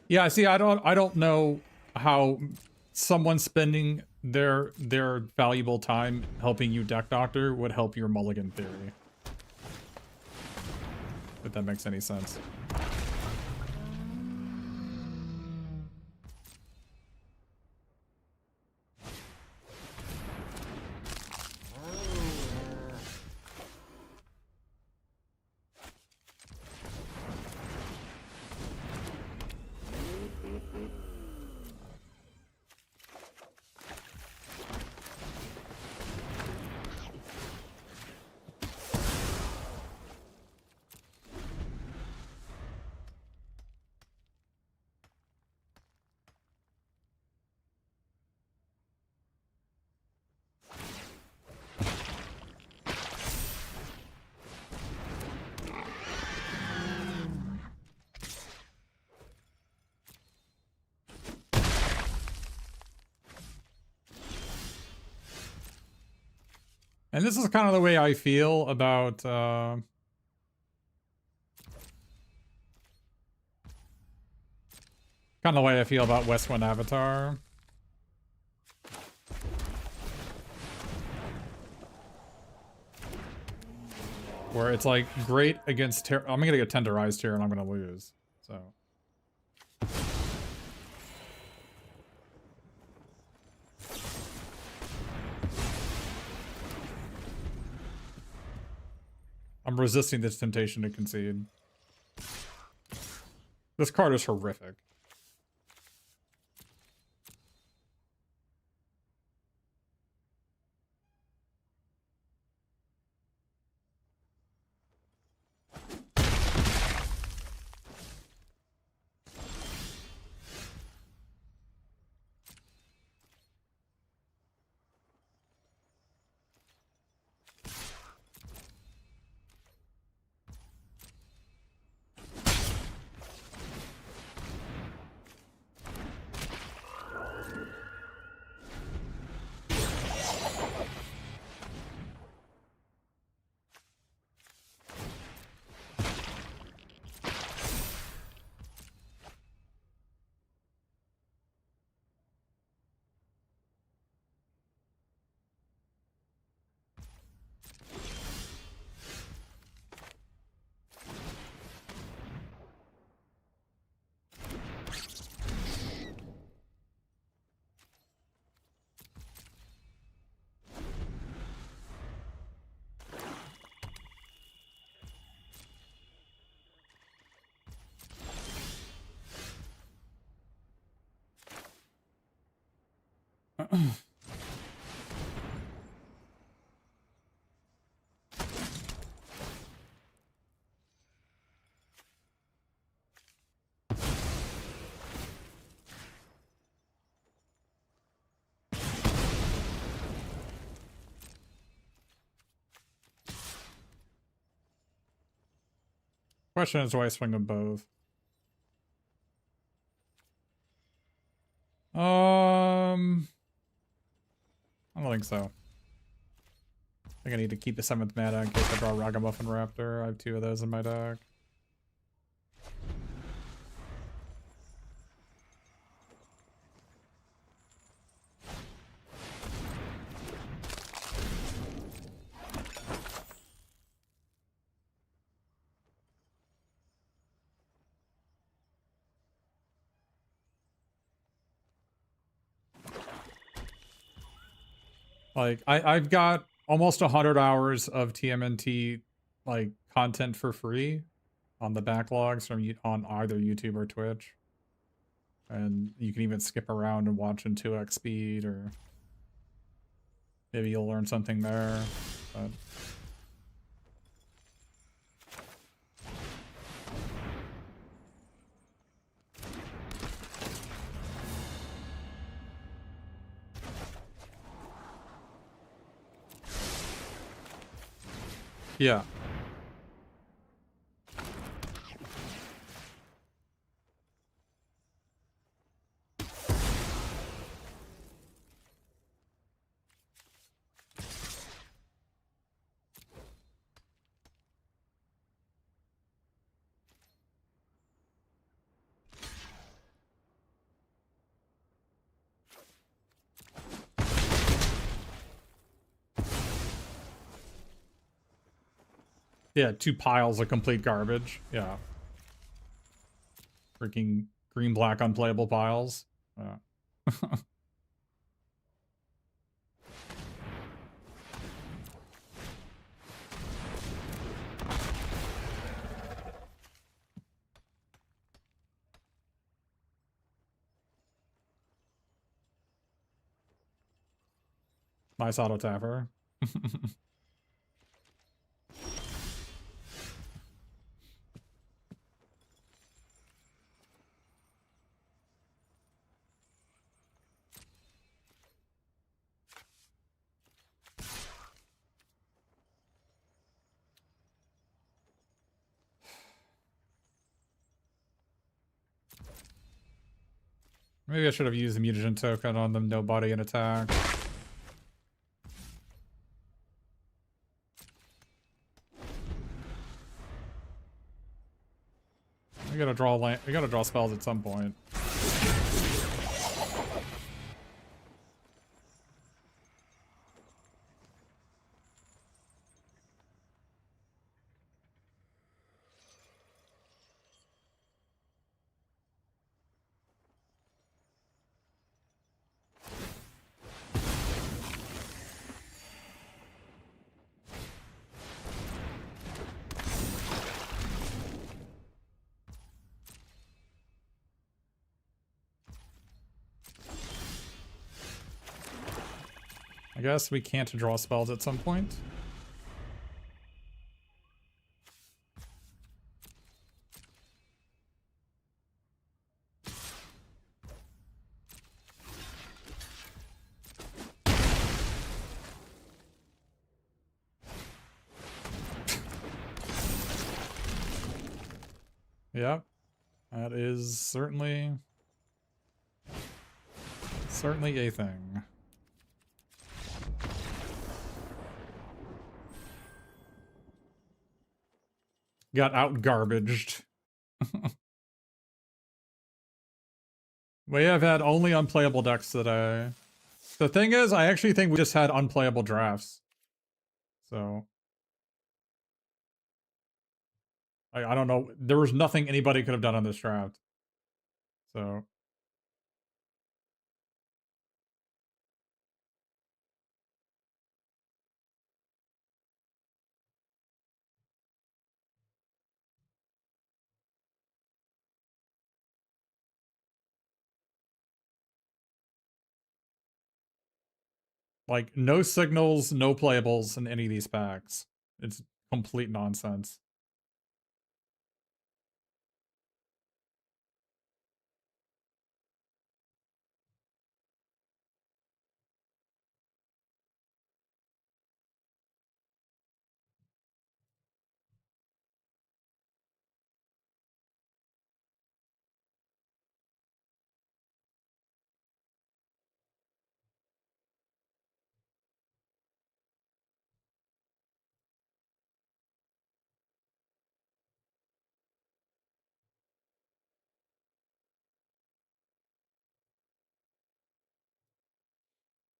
Yeah, see, I don't know how someone spending their valuable time helping you deck doctor would help your mulligan theory. If that makes any sense. And this is kind of the way I feel about kind of the way I feel about Westwind Avatar. Where it's like great against I'm gonna get tenderized here and I'm gonna lose. So I'm resisting this temptation to concede. This card is horrific. Question is, do I swing them both? I don't think so. I think I need to keep the 7th mana in case I draw Ragamuffin Raptor. I have 2 of those in my deck. Like, I've got almost 100 hours of TMNT, like, content for free on the backlogs from on either YouTube or Twitch. And you can even skip around and watch in 2x speed, or maybe you'll learn something there. But yeah. Yeah, 2 piles of complete garbage. Yeah. Freaking green-black unplayable piles. Yeah. Nice auto tapper. Maybe I should have used the mutagen token on them, nobody in attack. We gotta draw land. We gotta draw spells at some point. I guess we can't draw spells at some point. Yep. That is certainly a thing. Got out garbaged. We have had only unplayable decks today. The thing is, I actually think we just had unplayable drafts. So I don't know. There was nothing anybody could have done on this draft. So like no signals, no playables in any of these packs. It's complete nonsense.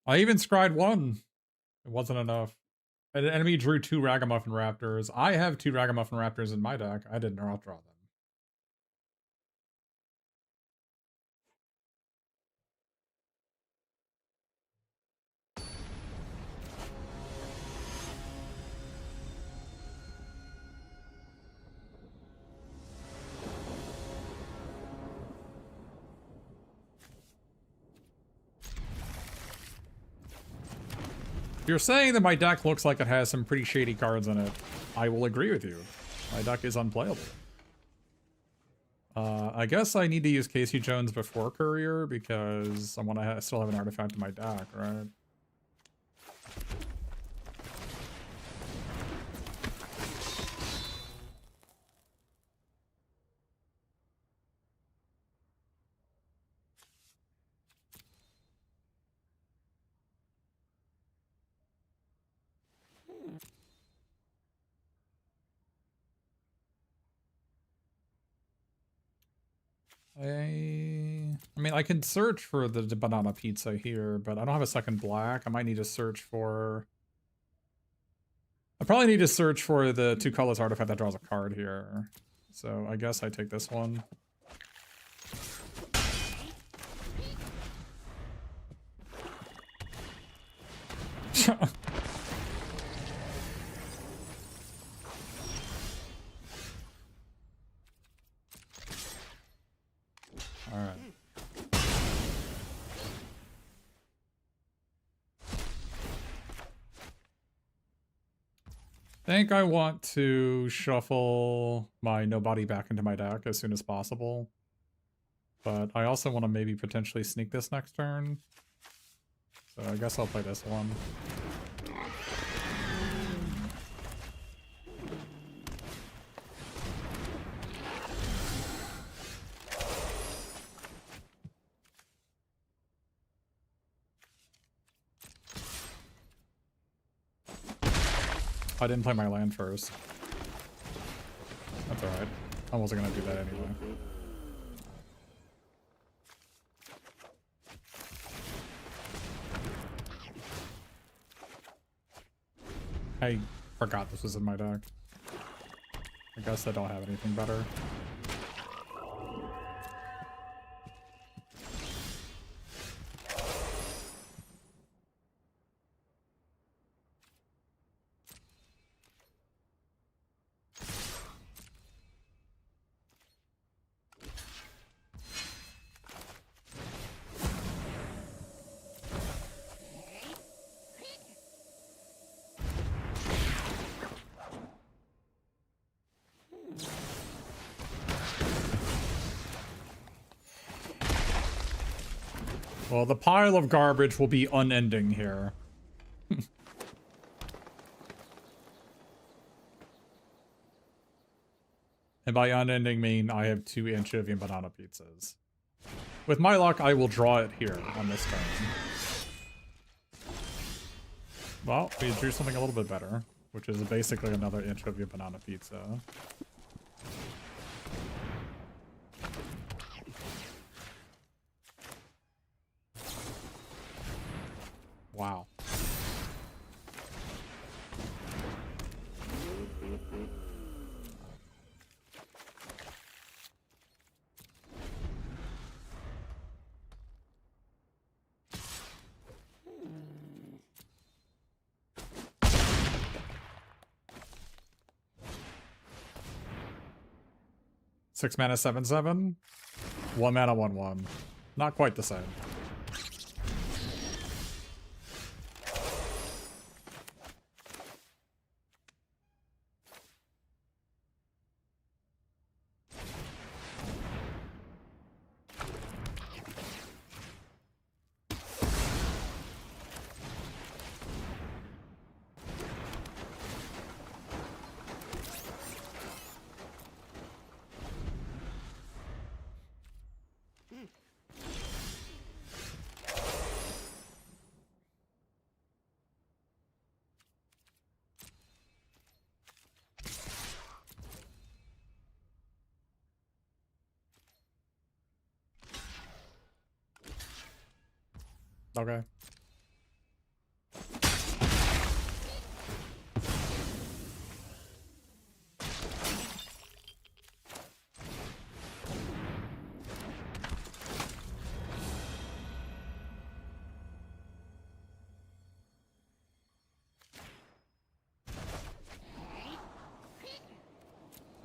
I even scryed one. It wasn't enough. An enemy drew 2 Ragamuffin Raptors. I have 2 Ragamuffin Raptors in my deck. I didn't draw them. If you're saying that my deck looks like it has some pretty shady cards in it, I will agree with you. My deck is unplayable. I guess I need to use Casey Jones before Courier because I want to still have an artifact in my deck, right? I mean, I can search for the banana pizza here, but I don't have a second black. I might need to search for... I probably need to search for the 2 colors artifact that draws a card here. So I guess I take this one. Alright. I think I want to shuffle my nobody back into my deck as soon as possible. But I also want to maybe potentially sneak this next turn. So I guess I'll play this one. I didn't play my land first. That's alright. I wasn't gonna do that anyway. I forgot this was in my deck. I guess I don't have anything better. Well, the pile of garbage will be unending here. And by unending mean I have 2 anchovy and banana pizzas. With my luck, I will draw it here on this turn. Well, we drew something a little bit better, which is basically another anchovy and banana pizza. Wow. Six mana, 7/7. 1 mana, 1/1. Not quite the same. Okay.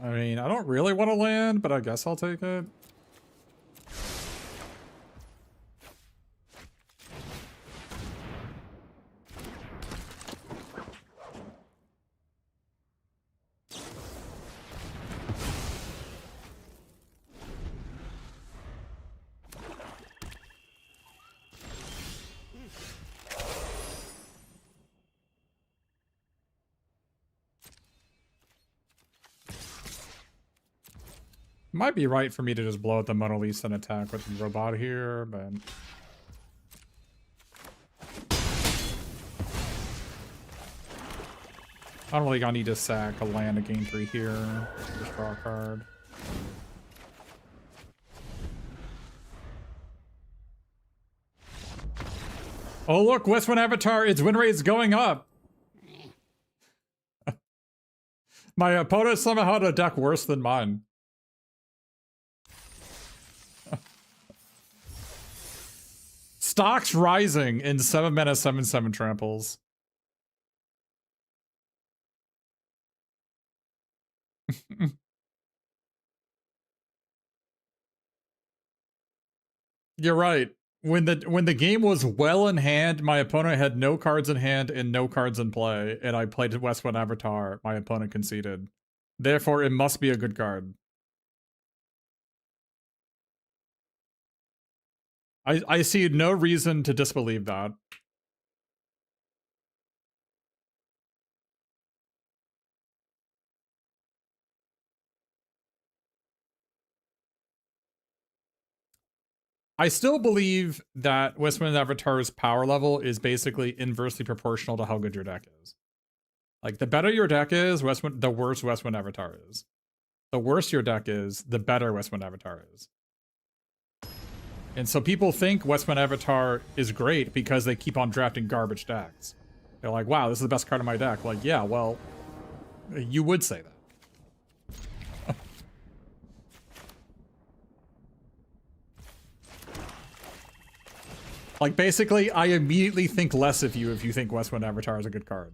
I mean, I don't really want to land, but I guess I'll take it. Might be right for me to just blow out the Mona Lisa and attack with the robot here, but... I don't really need to sack a land to gain 3 here. Just draw a card. Oh look, Westwind Avatar, its win rate's going up! My opponent somehow had a deck worse than mine. Stocks rising in 7 mana 7/7 tramples. You're right. When the game was well in hand, my opponent had no cards in hand and no cards in play, and I played Westwind Avatar. My opponent conceded. Therefore, it must be a good card. I see no reason to disbelieve that. I still believe that Westwind Avatar's power level is basically inversely proportional to how good your deck is. Like, the better your deck is, the worse Westwind Avatar is. The worse your deck is, the better Westwind Avatar is. And so people think Westwind Avatar is great because they keep on drafting garbage decks. They're like, wow, this is the best card in my deck. Like, yeah, well, you would say that. Like, basically, I immediately think less of you if you think Westwind Avatar is a good card.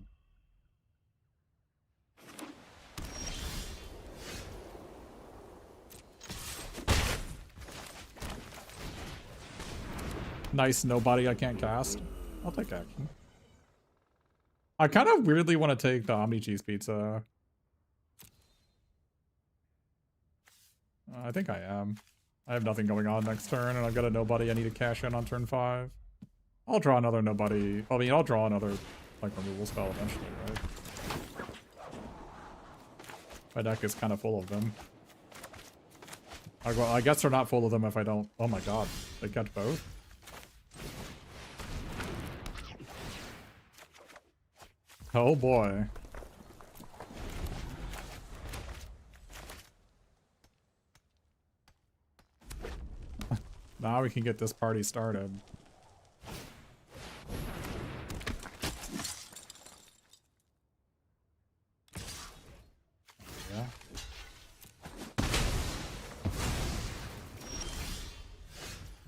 Nice, nobody I can't cast. I'll take action. I kind of weirdly want to take the Omni Cheese Pizza. I think I am. I have nothing going on next turn, and I've got a nobody I need to cash in on turn 5. I'll draw another nobody. I mean, I'll draw another, like, removal spell eventually, right? My deck is kind of full of them. I guess they're not full of them if I don't... Oh my god. They kept both? Oh boy. Now we can get this party started. Yeah.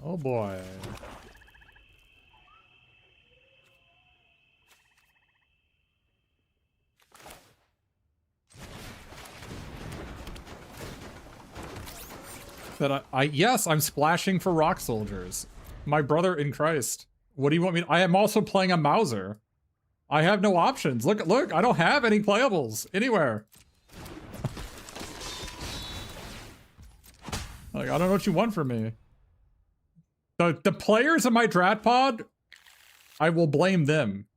Oh boy. That yes, I'm splashing for Rock Soldiers. My brother in Christ. What do you want me to... I am also playing a Mauser. I have no options. Look, I don't have any playables anywhere. Like, I don't know what you want from me. The players in my Drat Pod, I will blame them.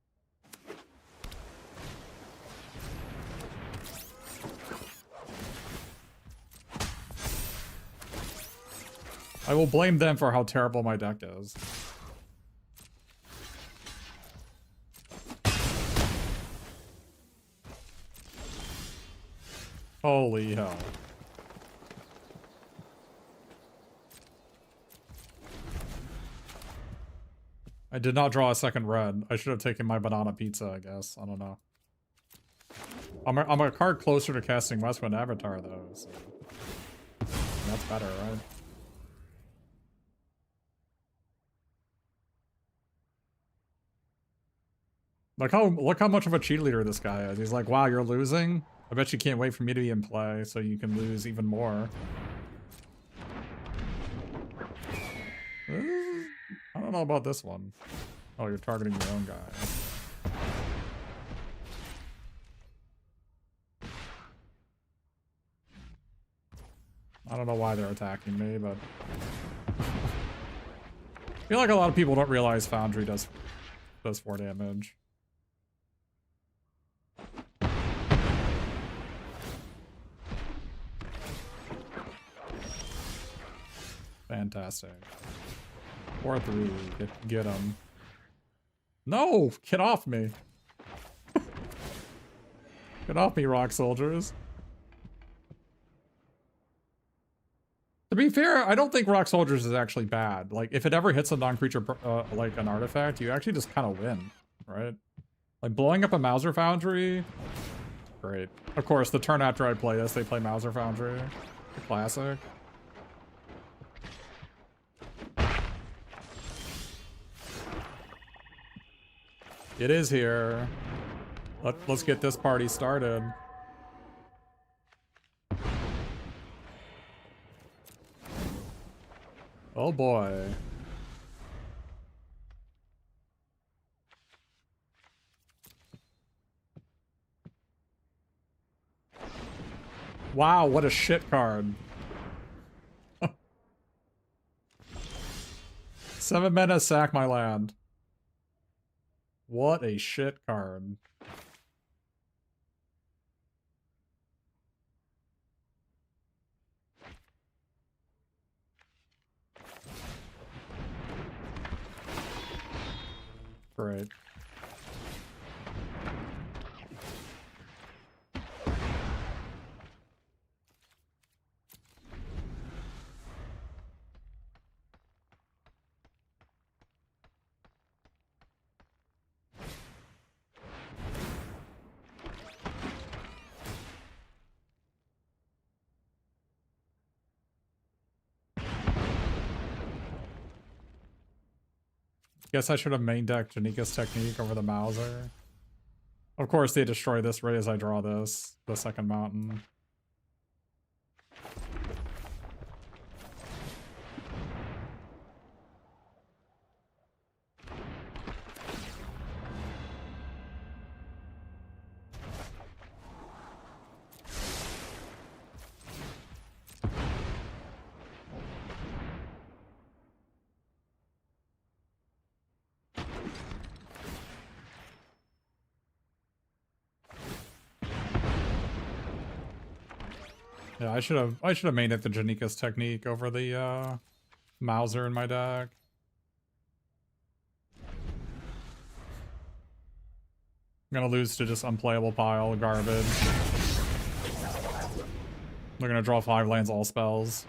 I will blame them for how terrible my deck is. Holy hell. I did not draw a second red. I should have taken my banana pizza, I guess. I don't know. I'm a card closer to casting Westwind Avatar, though, so... That's better, right? Look how much of a cheerleader this guy is. He's like, wow, you're losing? I bet you can't wait for me to be in play so you can lose even more. I don't know about this one. Oh, you're targeting your own guy. I don't know why they're attacking me, but... I feel like a lot of people don't realize Foundry does 4 damage. Fantastic. 4-3. Get him. No! Get off me! Get off me, Rock Soldiers. To be fair, I don't think Rock Soldiers is actually bad. Like, if it ever hits a non-creature, like an artifact, you actually just kind of win, right? Like, blowing up a Mauser Foundry, great. Of course, the turn after I play this, they play Mauser Foundry. The classic. It is here. Let's get this party started. Oh boy. Wow, what a shit card. 7 mana, sack my land. What a shit card. Great. Guess I should have main decked Janika's Technique over the Mauser. Of course, they destroy this right as I draw this, the second mountain. Yeah, I should have made it the Janika's Technique over the Mauser in my deck. I'm gonna lose to just unplayable pile garbage. They're gonna draw 5 lands, all spells.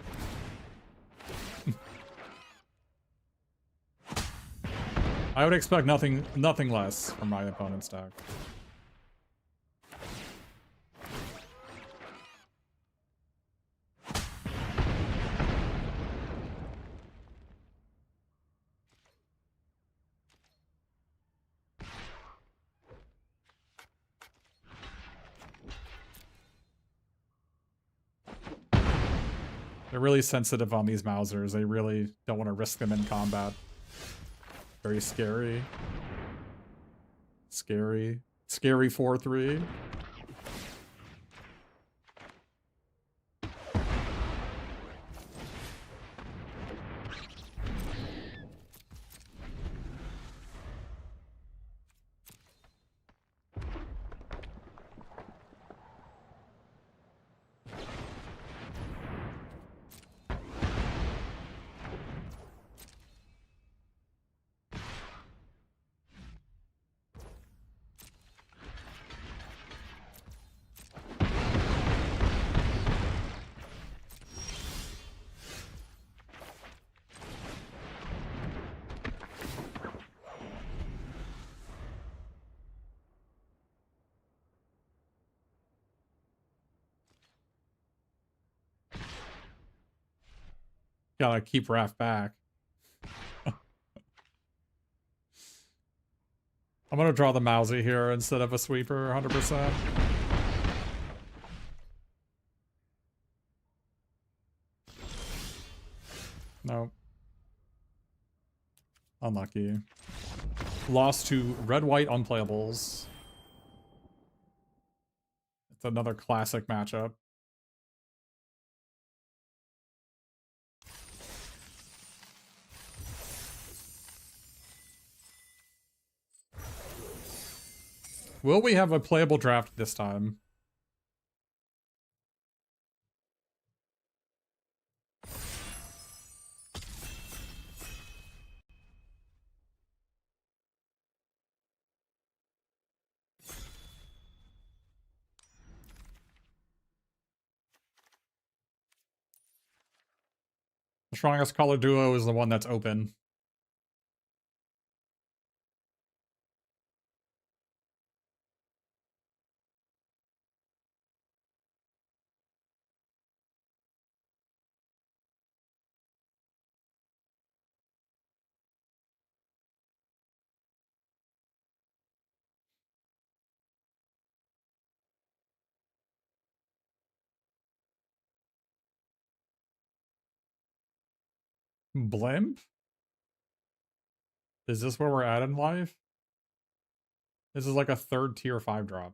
I would expect nothing less from my opponent's deck. They're really sensitive on these Mausers. They really don't want to risk them in combat. Very scary. Scary. Scary 4-3. Gotta keep Raph back. I'm gonna draw the Mousy here instead of a sweeper, 100%. Nope. Unlucky. Lost to red-white unplayables. It's another classic matchup. Will we have a playable draft this time? The strongest color duo is the one that's open. Blimp? Is this where we're at in life? This is like a third tier 5 drop.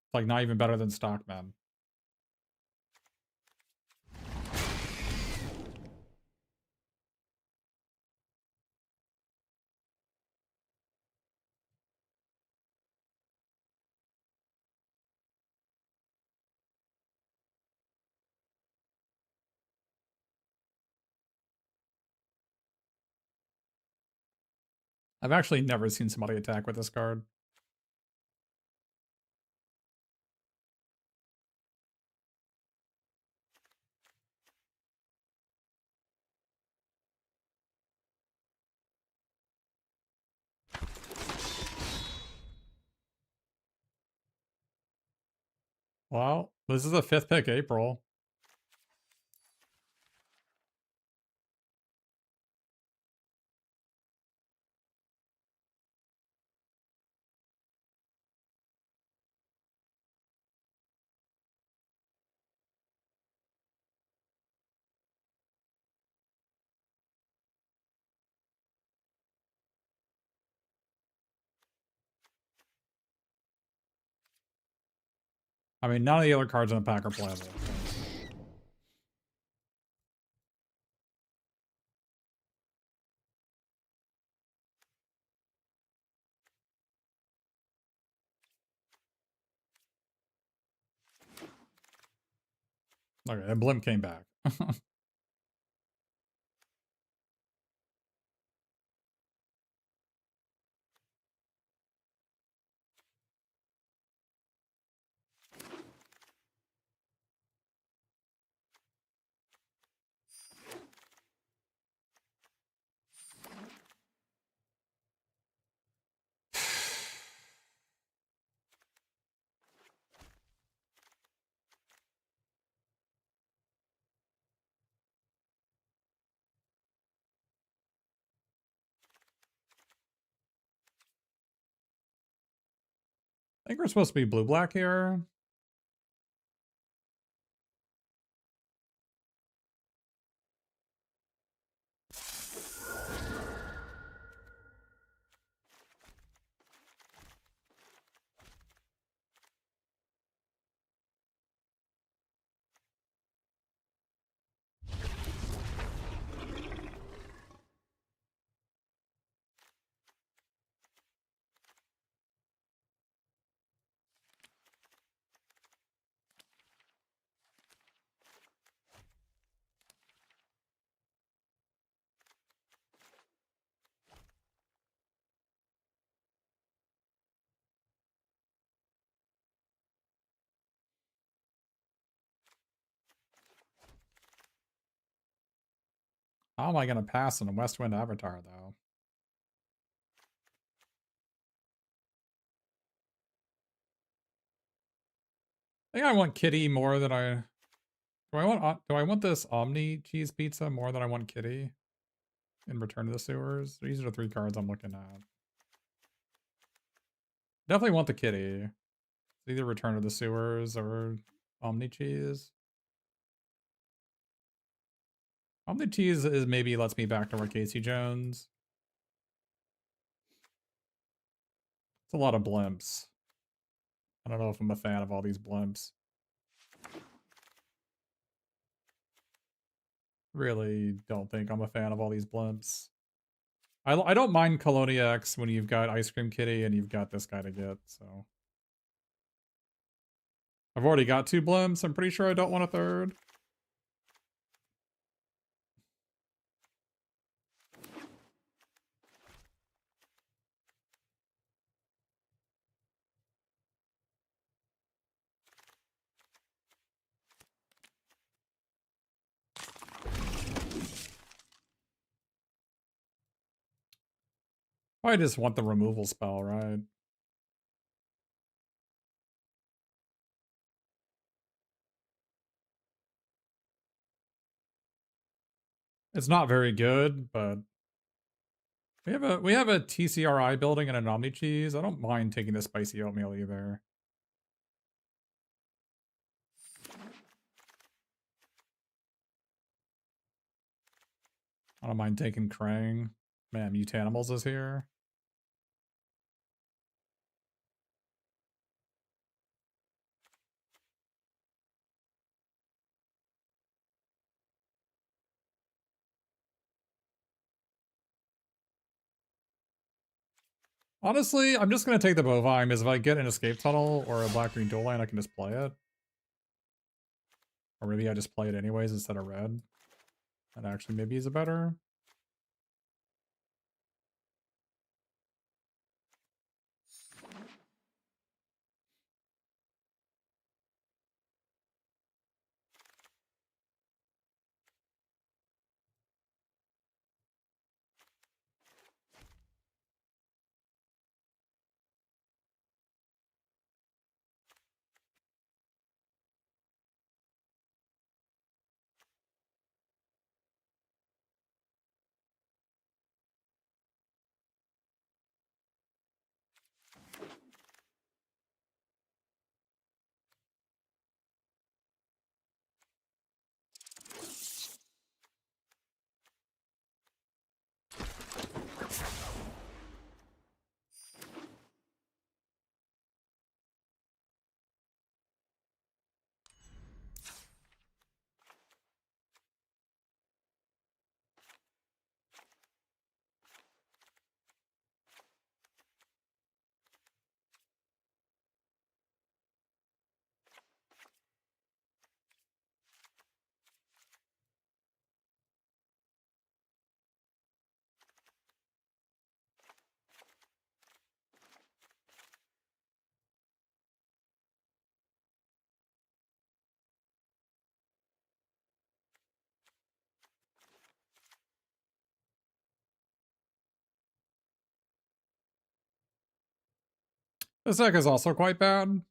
It's like not even better than Stockman. I've actually never seen somebody attack with this card. Well, this is a 5th pick April. I mean, none of the other cards in the pack are playable. So. Okay, and Blimp came back. I think we're supposed to be blue-black here. How am I going to pass in a Westwind Avatar, though? I think I want Kitty more than I... Do I want this Omni Cheese Pizza more than I want Kitty? In Return to the Sewers? These are the 3 cards I'm looking at. Definitely want the Kitty. It's either Return to the Sewers or Omni Cheese. Omni Cheese is maybe lets me backdoor Casey Jones. It's a lot of blimps. I don't know if I'm a fan of all these blimps. Really don't think I'm a fan of all these blimps. I don't mind Colonia X when you've got Ice Cream Kitty and you've got this guy to get, so. I've already got 2 blimps. I'm pretty sure I don't want a 3rd. I just want the removal spell, right? It's not very good, but we have a TCRI building and an Omni Cheese. I don't mind taking the spicy oatmeal either. I don't mind taking Krang. Man, Mutanimals is here. Honestly, I'm just going to take the Bovine, because if I get an Escape Tunnel or a Black-Green Dual Line, I can just play it. Or maybe I just play it anyways instead of red. That actually maybe is a better. This deck is also quite bad.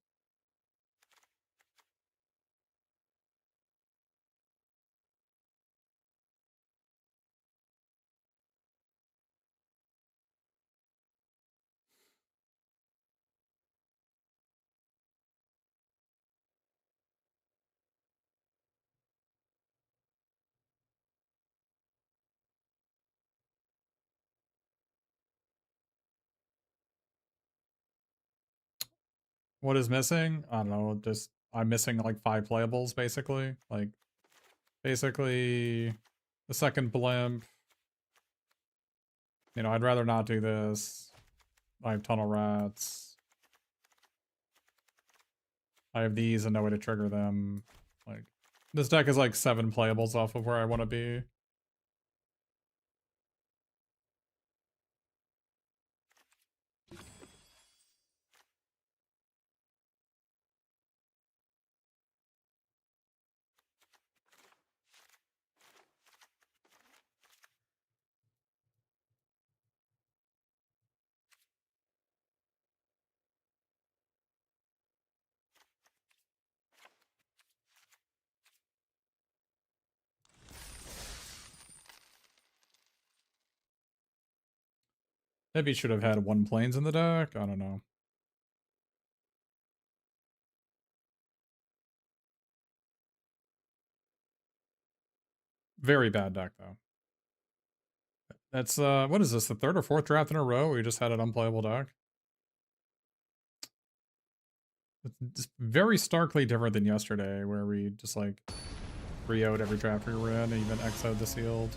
What is missing? I don't know, just I'm missing like 5 playables basically. Like basically the second blimp. You know, I'd rather not do this. I have tunnel rats. I have these and no way to trigger them. Like this deck is like 7 playables off of where I want to be. Maybe should have had 1 planes in the deck. I don't know. Very bad deck though. That's what is this? The 3rd or 4th draft in a row we just had an unplayable deck. It's very starkly different than yesterday, where we just like 3-0'd every draft we were in, and even XO'd the sealed.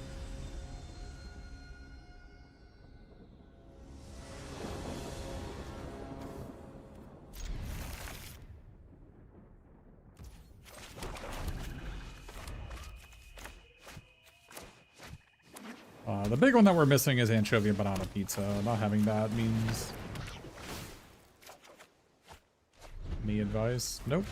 The big one that we're missing is anchovy and banana pizza. Not having that means me advice. Nope.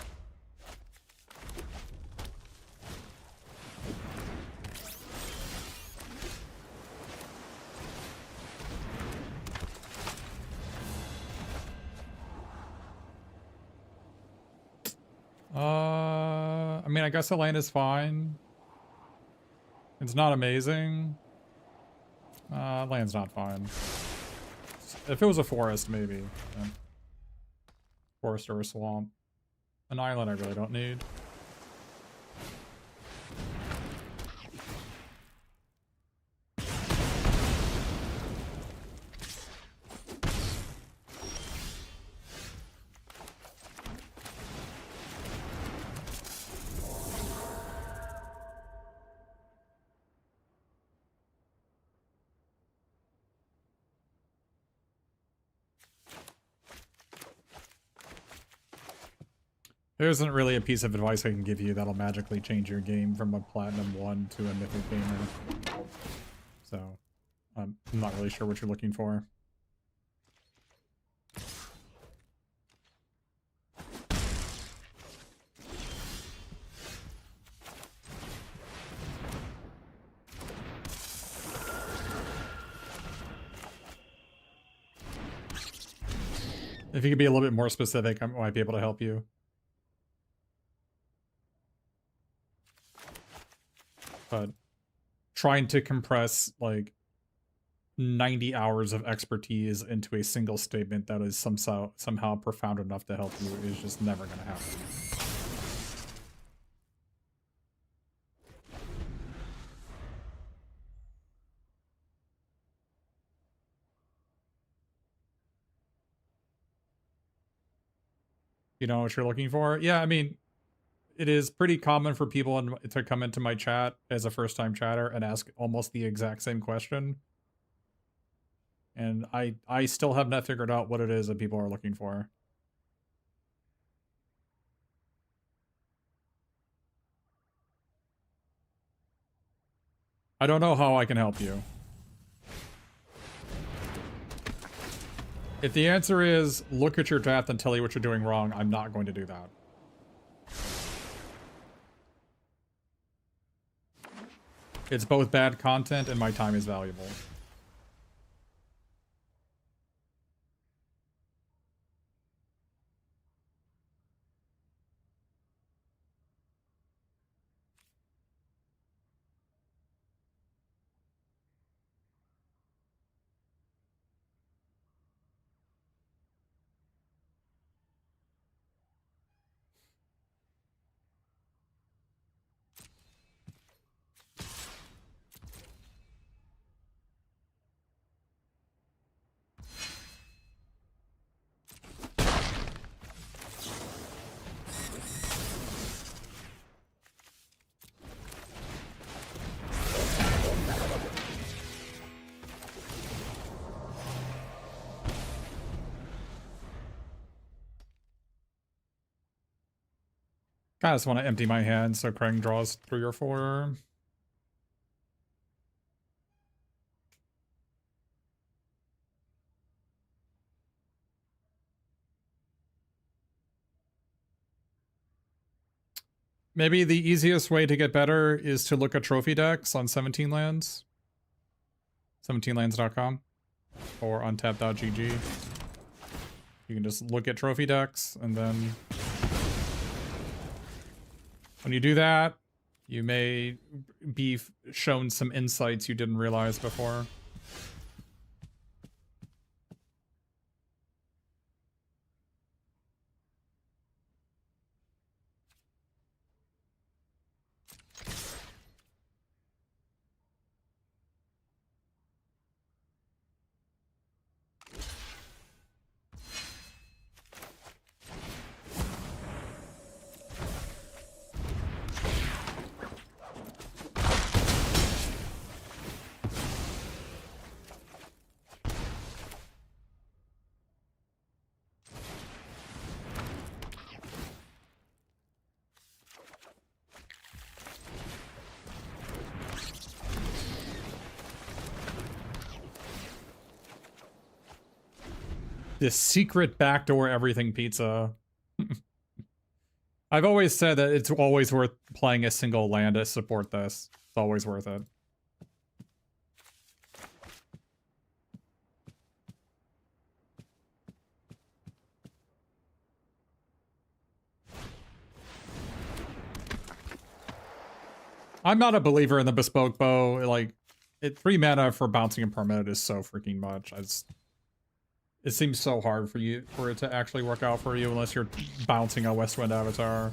I mean, I guess the land is fine. It's not amazing. Land's not fine. If it was a forest, maybe. Yeah. Forest or a swamp. An island I really don't need. There isn't really a piece of advice I can give you that'll magically change your game from a Platinum 1 to a Mythic Gamer. So, I'm not really sure what you're looking for. If you could be a little bit more specific, I might be able to help you. But trying to compress like 90 hours of expertise into a single statement that is somehow profound enough to help you is just never going to happen. You know what you're looking for? Yeah, I mean, it is pretty common for people to come into my chat as a first-time chatter and ask almost the exact same question. And I still have not figured out what it is that people are looking for. I don't know how I can help you. If the answer is, look at your draft and tell you what you're doing wrong, I'm not going to do that. It's both bad content and my time is valuable. I just want to empty my hand so Krang draws 3 or 4. Maybe the easiest way to get better is to look at trophy decks on 17 lands. 17lands.com or untap.gg. You can just look at trophy decks, and then when you do that, you may be shown some insights you didn't realize before. This secret backdoor everything pizza. I've always said that it's always worth playing a single land to support this. It's always worth it. I'm not a believer in the bespoke bow. Like, 3 mana for bouncing and permanent is so freaking much. It seems so hard for it to actually work out for you unless you're bouncing a Westwind Avatar.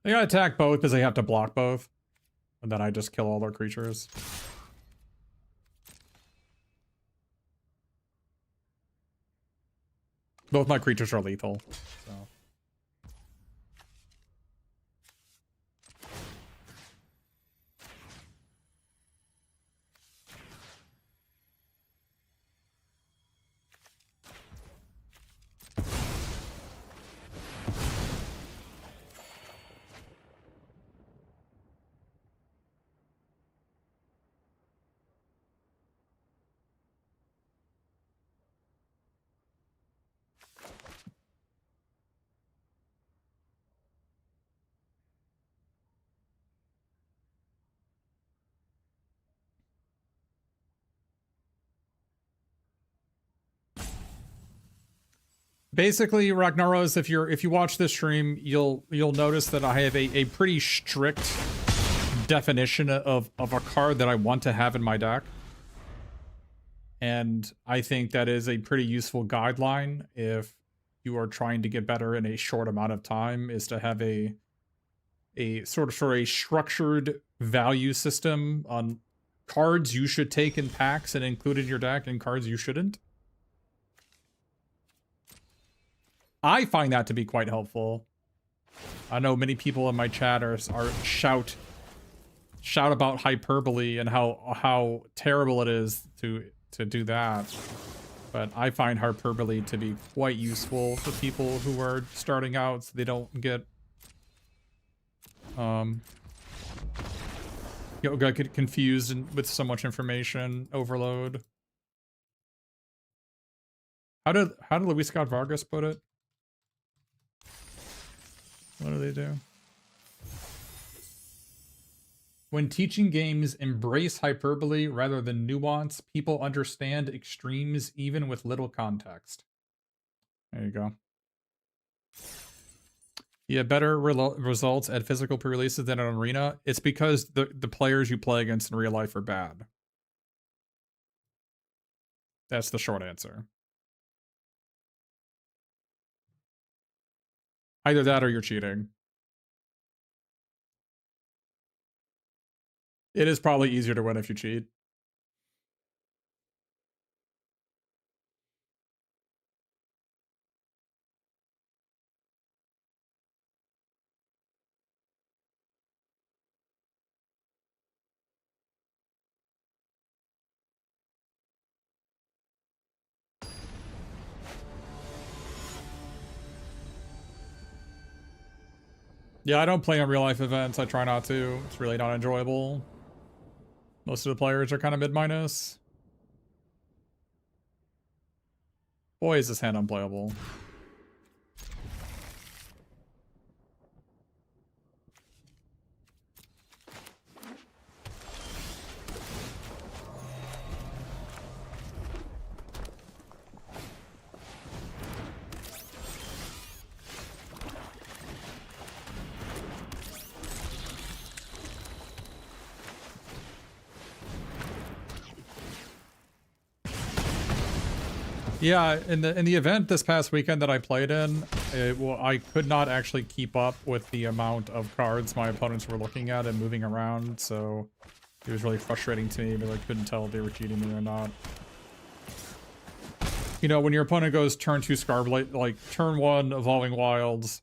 They gotta attack both because they have to block both. And then I just kill all their creatures. Both my creatures are lethal, so. Basically, Ragnaros, if you watch this stream, you'll notice that I have a pretty strict definition of a card that I want to have in my deck. And I think that is a pretty useful guideline if you are trying to get better in a short amount of time, is to have a sort of a structured value system on cards you should take in packs and include in your deck and cards you shouldn't. I find that to be quite helpful. I know many people in my chat are shout about hyperbole and how terrible it is to do that. But I find hyperbole to be quite useful for people who are starting out so they don't get get confused with so much information overload. How did Luis Scott Vargas put it? What do they do? When teaching games, embrace hyperbole rather than nuance. People understand extremes even with little context. There you go. You have better results at physical pre-releases than an arena. It's because the players you play against in real life are bad. That's the short answer. Either that or you're cheating. It is probably easier to win if you cheat. Yeah, I don't play on real life events. I try not to. It's really not enjoyable. Most of the players are kind of mid-minus. Boy, is this hand unplayable. Yeah, in the event this past weekend that I played in, I could not actually keep up with the amount of cards my opponents were looking at and moving around, so it was really frustrating to me, but I couldn't tell if they were cheating me or not. You know, when your opponent goes turn 2 Scarblade, like turn 1 Evolving Wilds,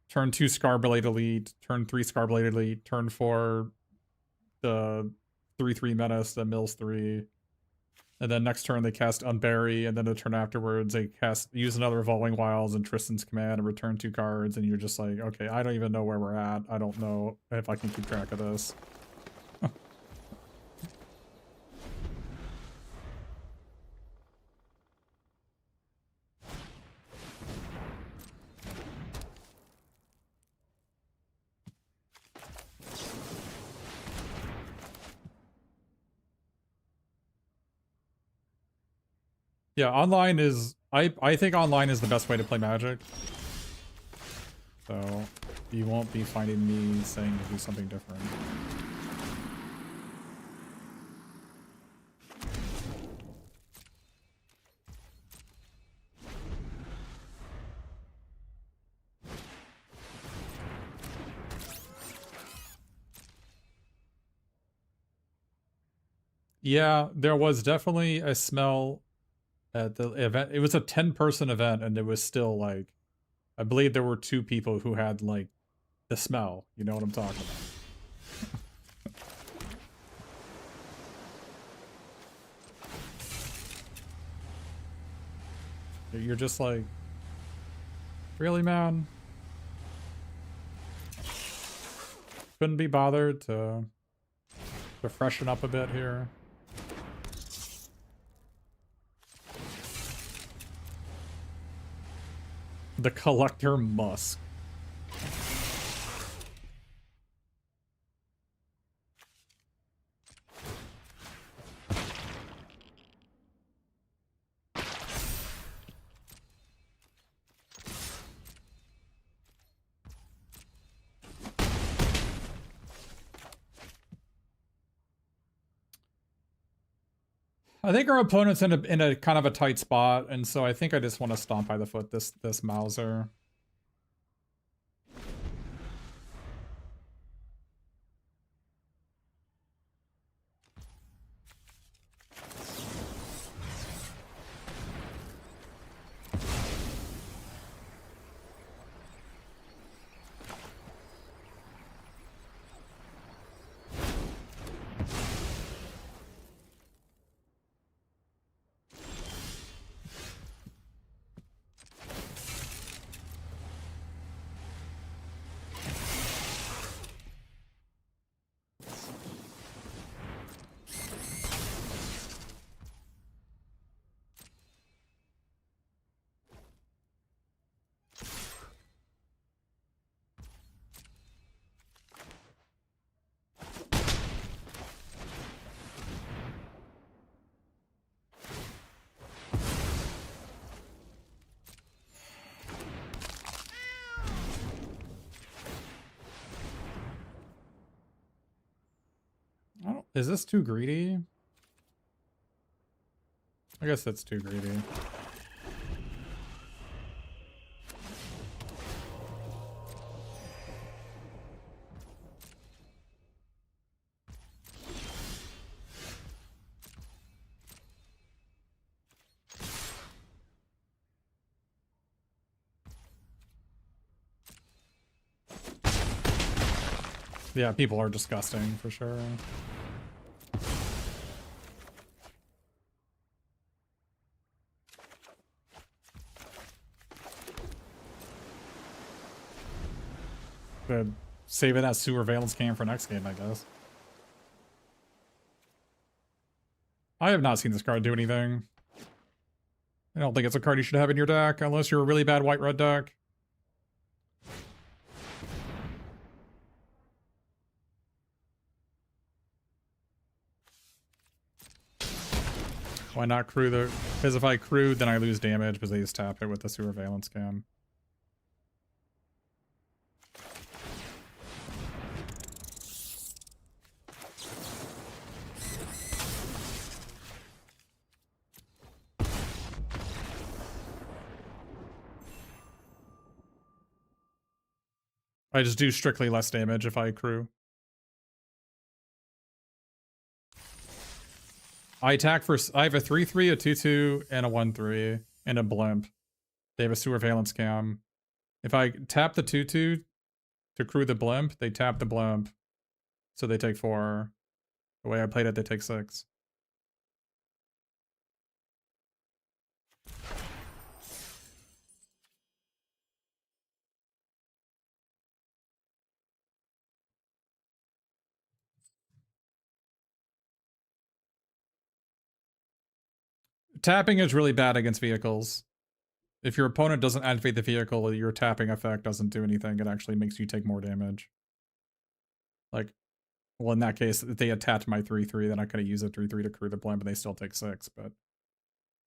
turn 2 Scarblade Elite, turn 3 Scarblade Elite, turn 4 the 3/3 Menace, the Mills 3. And then next turn they cast Unbury, and then the turn afterwards they use another Evolving Wilds and Tristan's Command and return 2 cards, and you're just like, okay, I don't even know where we're at. I don't know if I can keep track of this. Yeah, online is... I think online is the best way to play Magic. So, you won't be finding me saying to do something different. Yeah, there was definitely a smell at the event. It was a 10-person event, and it was still like... I believe there were 2 people who had, like, the smell. You know what I'm talking about. You're just like, really, man? Couldn't be bothered to freshen up a bit here. The Collector Musk. I think our opponent's in a kind of a tight spot, and so I think I just want to stomp by the foot this Mauser. Is this too greedy? I guess that's too greedy. Yeah, people are disgusting for sure. Saving that surveillance cam for next game, I guess. I have not seen this card do anything. I don't think it's a card you should have in your deck, unless you're a really bad white-red deck. Why not crew the... Because if I crew, then I lose damage because they just tap it with the surveillance cam. I just do strictly less damage if I crew. I attack for... I have a 3/3, a 2/2, and a 1/3, and a blimp. They have a surveillance cam. If I tap the 2/2 to crew the blimp, they tap the blimp. So they take 4. The way I played it, they take 6. Tapping is really bad against vehicles. If your opponent doesn't activate the vehicle, your tapping effect doesn't do anything. It actually makes you take more damage. Like, well, in that case, if they attach my 3/3, then I could have used a 3/3 to crew the blimp, and they still take 6. But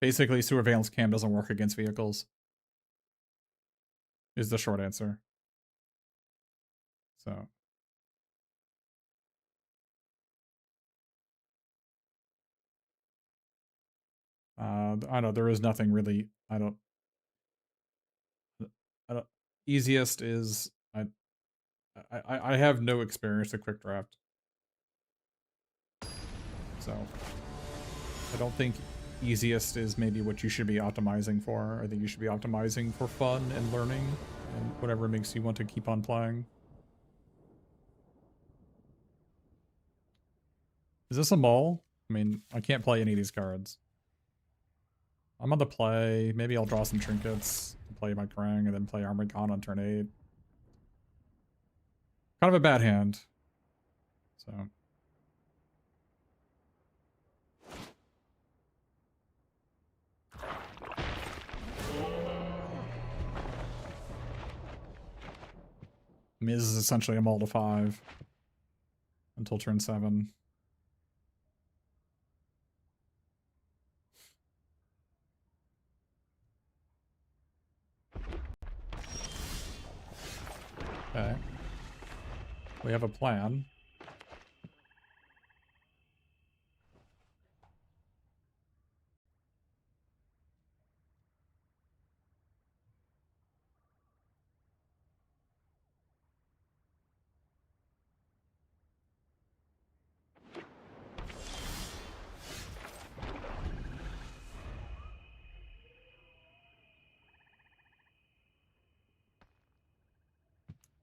basically, surveillance cam doesn't work against vehicles. Is the short answer. So. I know there is nothing really. I don't. Easiest is I have no experience with quick draft, so I don't think easiest is maybe what you should be optimizing for. I think you should be optimizing for fun and learning and whatever makes you want to keep on playing. Is this a mole? I mean, I can't play any of these cards. I'm on the play. Maybe I'll draw some trinkets, play my Krang, and then play Armored Con on turn 8. Kind of a bad hand. So. I mean, this is essentially a mole to 5 until turn 7. Okay. We have a plan.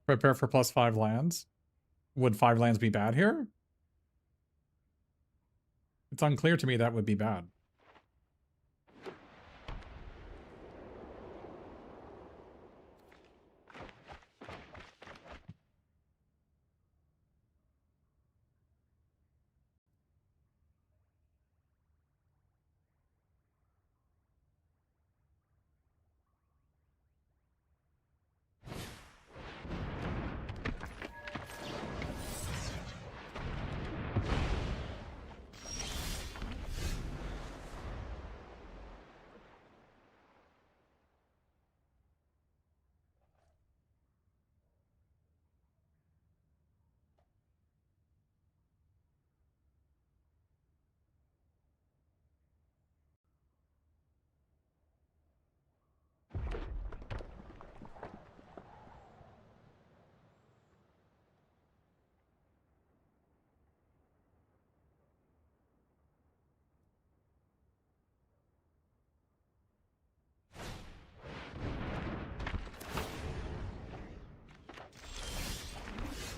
Prepare for +5 lands. Would 5 lands be bad here? It's unclear to me that would be bad.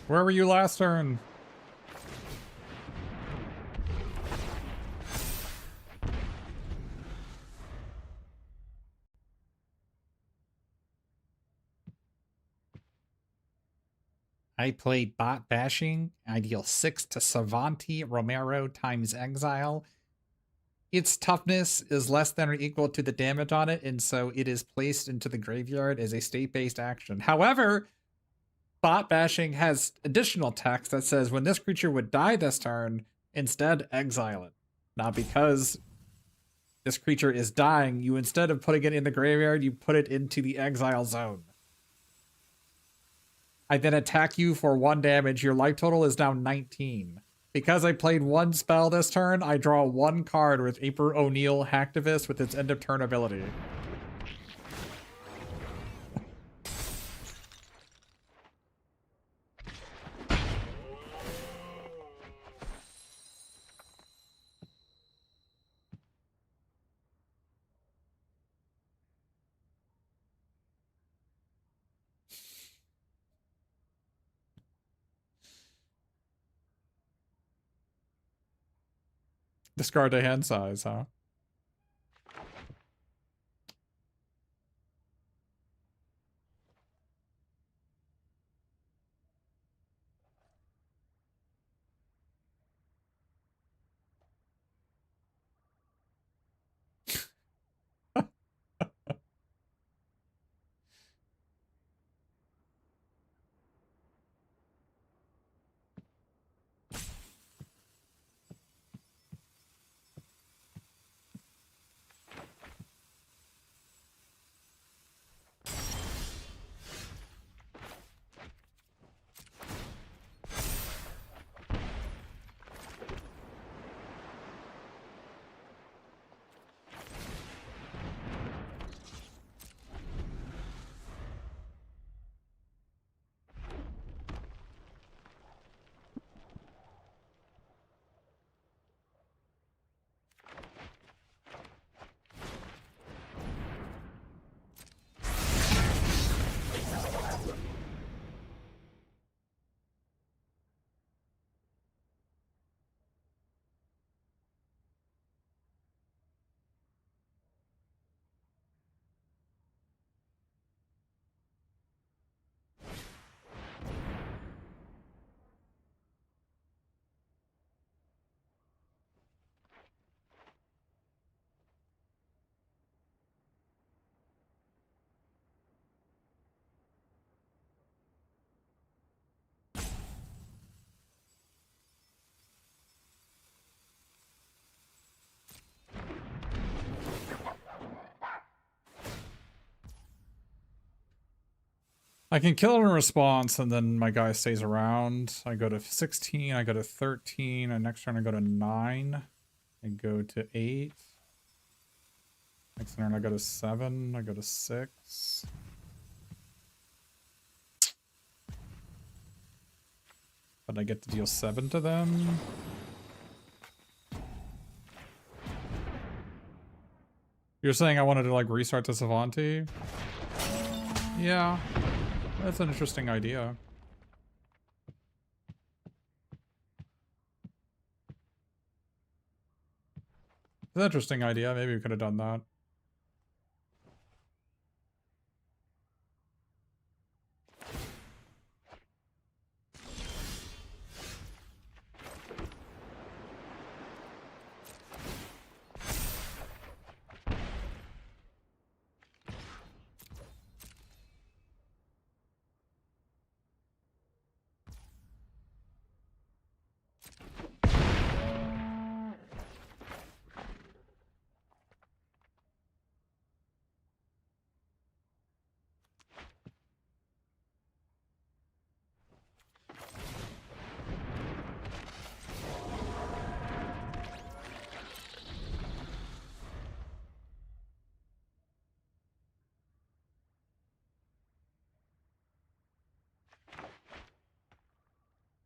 Where were you last turn? I played Bot Bashing. I deal 6 to Savanti Romero times Exile. Its toughness is less than or equal to the damage on it, and so it is placed into the graveyard as a state-based action. However, Bot Bashing has additional text that says when this creature would die this turn, instead exile it. Now, because this creature is dying, you instead of putting it in the graveyard, you put it into the exile zone. I then attack you for 1 damage. Your life total is now 19. Because I played 1 spell this turn, I draw 1 card with April O'Neil Hacktivist with its end of turn ability. Discard a hand size, huh? I can kill him in response, and then my guy stays around. I go to 16, I go to 13, and next turn I go to 9. I go to 8. Next turn I go to 7, I go to 6. But I get to deal 7 to them. You're saying I wanted to, like, restart the Savanti? Yeah. That's an interesting idea. It's an interesting idea. Maybe we could have done that.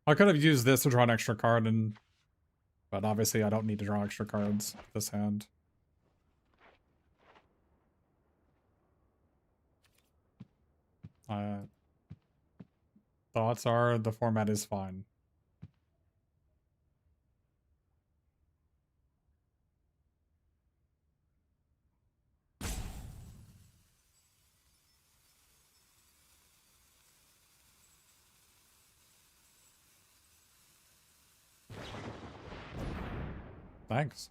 I could have used this to draw an extra card, but obviously I don't need to draw extra cards this hand. Thoughts are the format is fine. Thanks.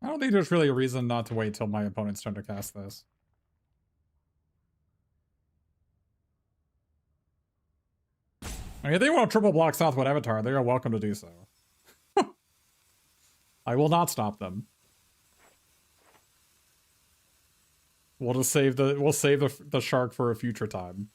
I don't think there's really a reason not to wait till my opponent's turn to cast this. I mean, if they want to triple block Southwood Avatar, they are welcome to do so. I will not stop them. We'll just save the shark for a future time.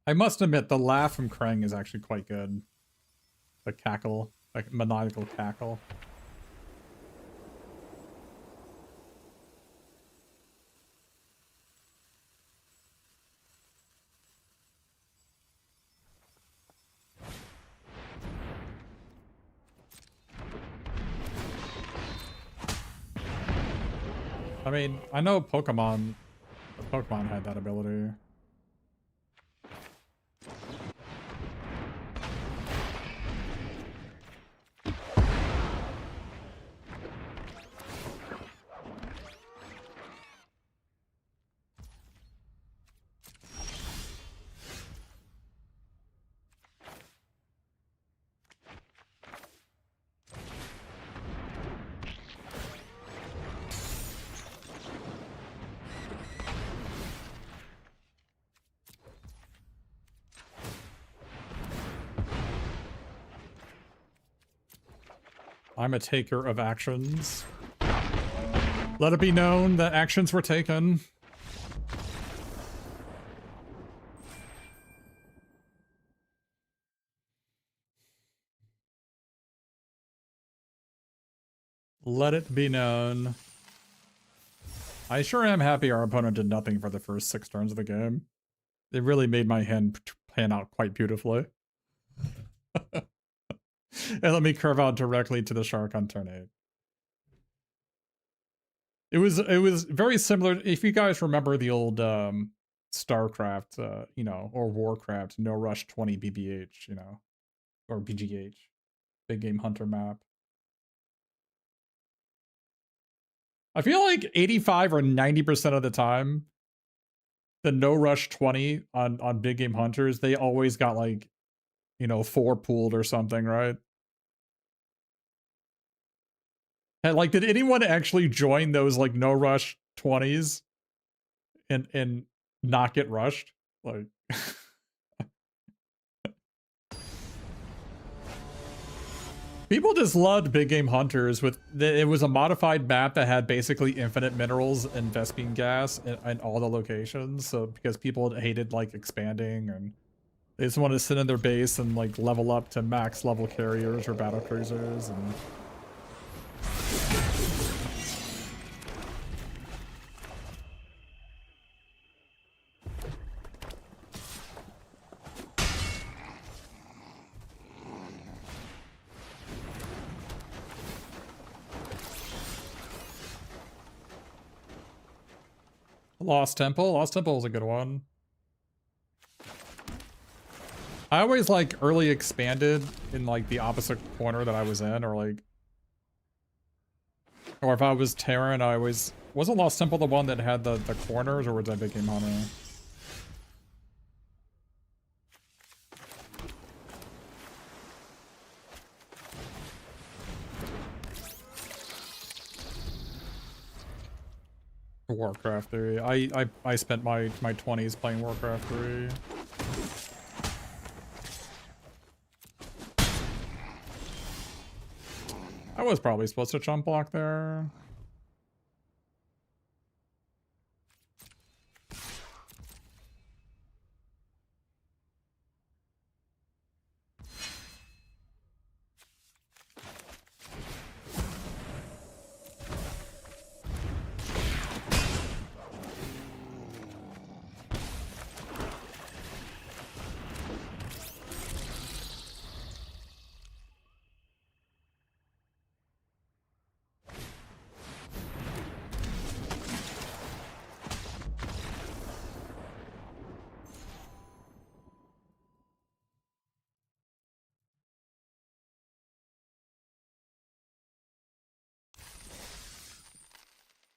I must admit, the laugh from Krang is actually quite good. The cackle, like maniacal cackle. I mean, I know Pokemon had that ability. I'm a taker of actions. Let it be known that actions were taken. Let it be known. I sure am happy our opponent did nothing for the first 6 turns of the game. It really made my hand pan out quite beautifully. And let me curve out directly to the shark on turn 8. It was very similar. If you guys remember the old StarCraft, you know, or Warcraft, no rush 20 BBH, you know, or BGH, big game hunter map. I feel like 85 or 90% of the time, the no rush 20 on big game hunters, they always got like, you know, 4 pooled or something, right? And like, did anyone actually join those like no rush 20s and not get rushed? Like people just loved big game hunters with it was a modified map that had basically infinite minerals and Vespene gas in all the locations. So because people hated like expanding and they just wanted to sit in their base and like level up to max level carriers or battle cruisers and Lost Temple. Lost Temple was a good one. I always like early expanded in like the opposite corner that I was in, or like, or if I was Terran, I always wasn't Lost Temple the one that had the corners, or was that Big Game Hunter? Warcraft 3. I spent my 20s playing Warcraft 3. I was probably supposed to jump block there.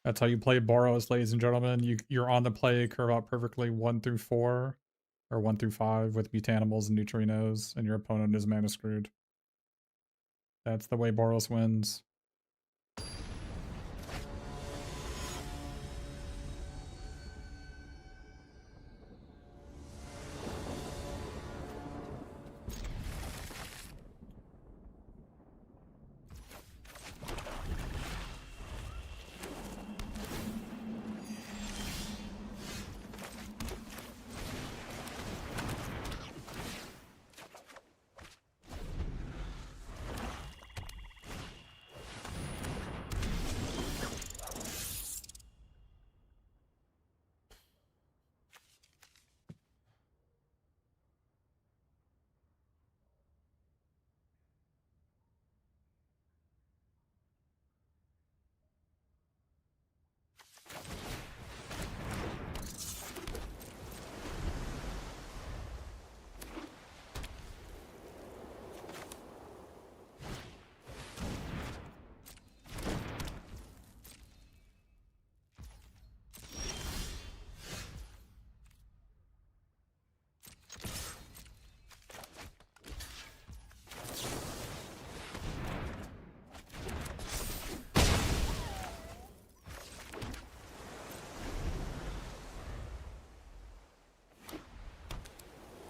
That's how you play Boros, ladies and gentlemen. You're on the play, curve out perfectly 1 through 4, or 1 through 5 with Mutanimals and Neutrinos, and your opponent is mana screwed. That's the way Boros wins.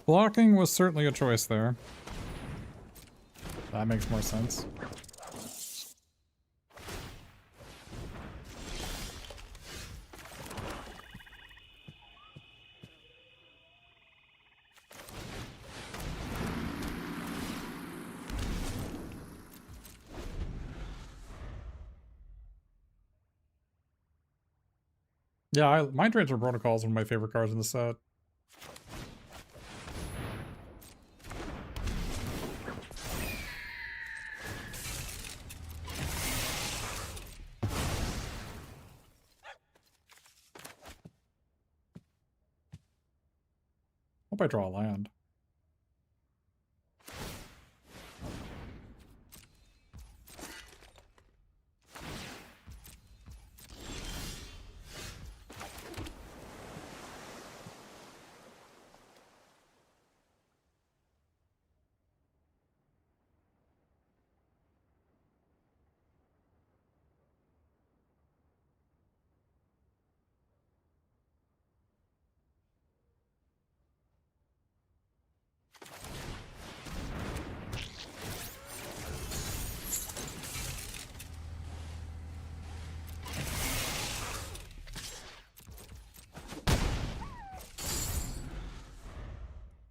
Blocking was certainly a choice there. That makes more sense. Yeah, Mind Transfer Protocol is one of my favorite cards in the set. Hope I draw a land.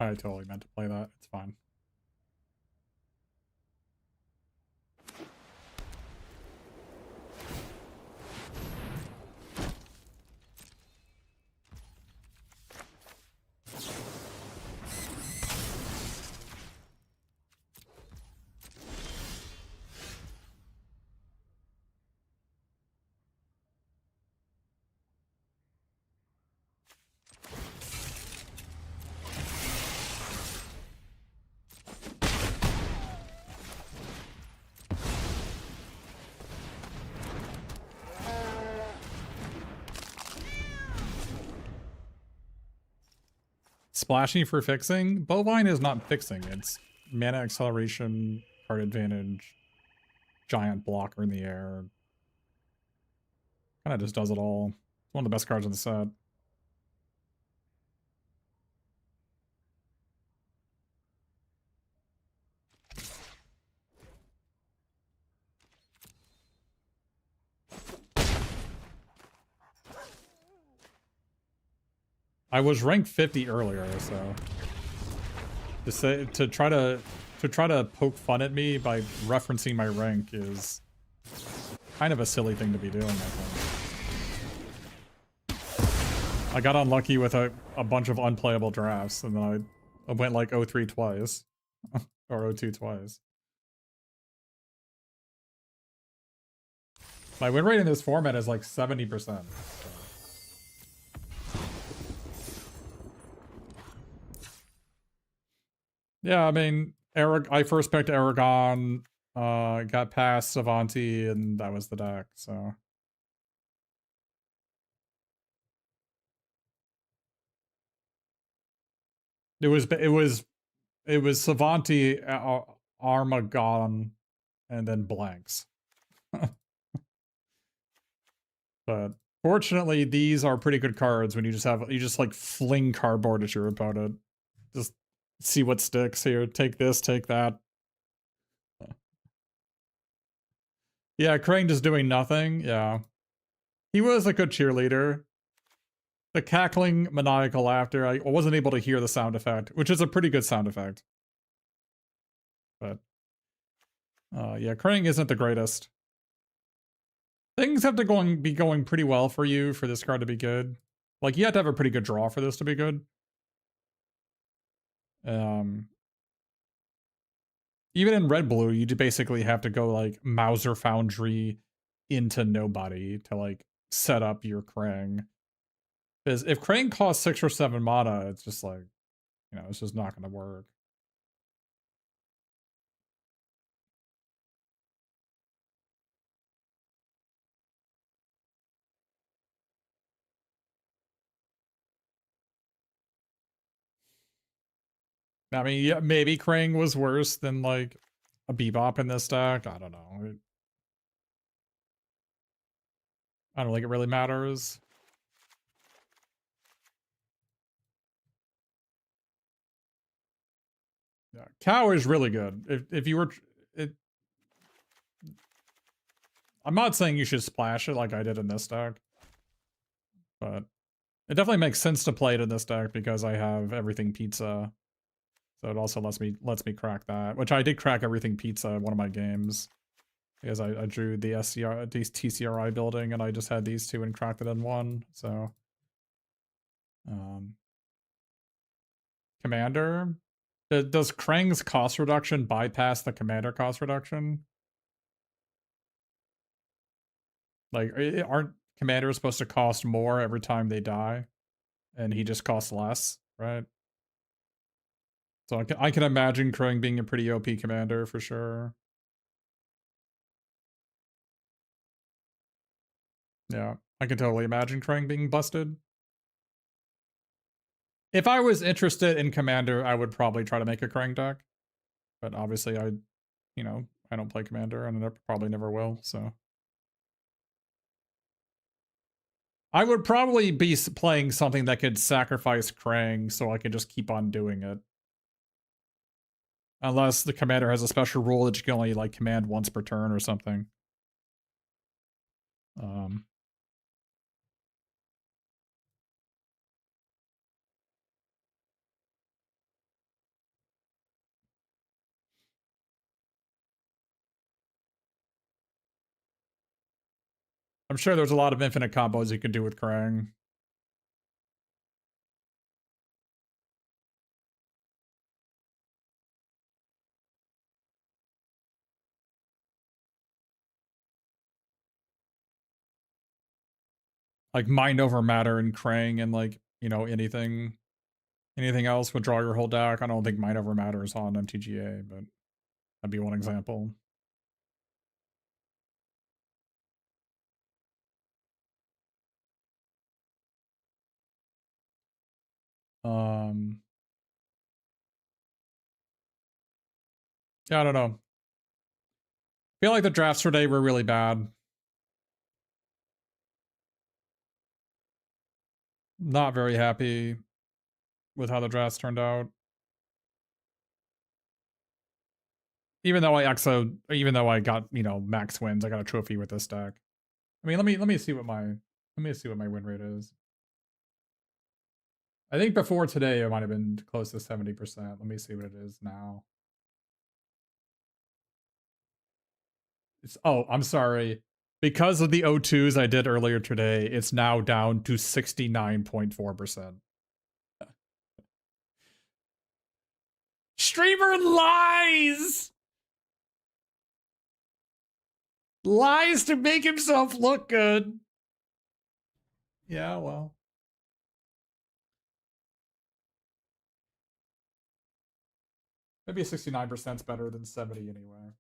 I totally meant to play that. It's fine. splashing for fixing. Bovine is not fixing. It's mana acceleration, card advantage, giant blocker in the air. Kind of just does it all. It's one of the best cards in the set. I was ranked 50 earlier, so to try to poke fun at me by referencing my rank is kind of a silly thing to be doing, I think. I got unlucky with a bunch of unplayable drafts, and then I went like 0-3 twice. Or 0-2 twice. My win rate in this format is like 70%. So. Yeah, I mean, I first picked Aragon, got past Savanti, and that was the deck, so. It was Savanti, Armagon, and then blanks. But fortunately, these are pretty good cards when you just like fling cardboard at your opponent. Just see what sticks here. Take this, take that. Yeah, Krang just doing nothing. Yeah. He was a good cheerleader. The cackling, maniacal laughter, I wasn't able to hear the sound effect, which is a pretty good sound effect. But, yeah, Krang isn't the greatest. Things have to be going pretty well for you for this card to be good. Like, you have to have a pretty good draw for this to be good. Even in red-blue, you basically have to go, like, Mauser Foundry into nobody to, like, set up your Krang. Because if Krang costs 6 or 7 mana, it's just like, you know, it's just not going to work. I mean, yeah, maybe Krang was worse than, like, a Bebop in this deck. I don't know. I don't think it really matters. Yeah, Cow is really good. If you were... I'm not saying you should splash it like I did in this deck. But it definitely makes sense to play it in this deck because I have everything pizza. So it also lets me crack that, which I did crack everything pizza in one of my games. Because I drew the TCRI building and I just had these two and cracked it in one. So Commander. Does Krang's cost reduction bypass the Commander cost reduction? Like, aren't Commanders supposed to cost more every time they die? And he just costs less, right? So I can imagine Krang being a pretty OP commander for sure. Yeah, I can totally imagine Krang being busted. If I was interested in Commander, I would probably try to make a Krang deck. But obviously I don't play Commander and I probably never will, so. I would probably be playing something that could sacrifice Krang so I could just keep on doing it. Unless the Commander has a special rule that you can only, like, command once per turn or something. I'm sure there's a lot of infinite combos you can do with Krang. Like mind over matter and Krang and, like, you know, anything else would draw your whole deck. I don't think mind over matter is on MTGA, but that'd be one example. Yeah, I don't know. I feel like the drafts today were really bad. Not very happy with how the drafts turned out. Even though even though I got, you know, max wins, I got a trophy with this deck. I mean, let me see what my win rate is. I think before today it might have been close to 70%. Let me see what it is now. Oh, I'm sorry. Because of the O2s I did earlier today, it's now down to 69.4%. Streamer lies! Lies to make himself look good. Yeah, well. Maybe 69% is better than 70 anyway.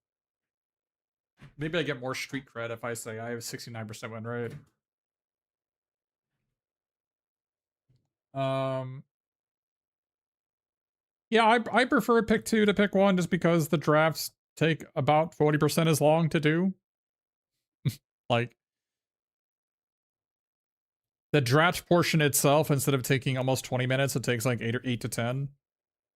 Maybe I get more street cred if I say I have 69% win rate. Yeah, I prefer pick 2 to pick 1 just because the drafts take about 40% as long to do. Like, the draft portion itself, instead of taking almost 20 minutes, it takes like 8 to 10.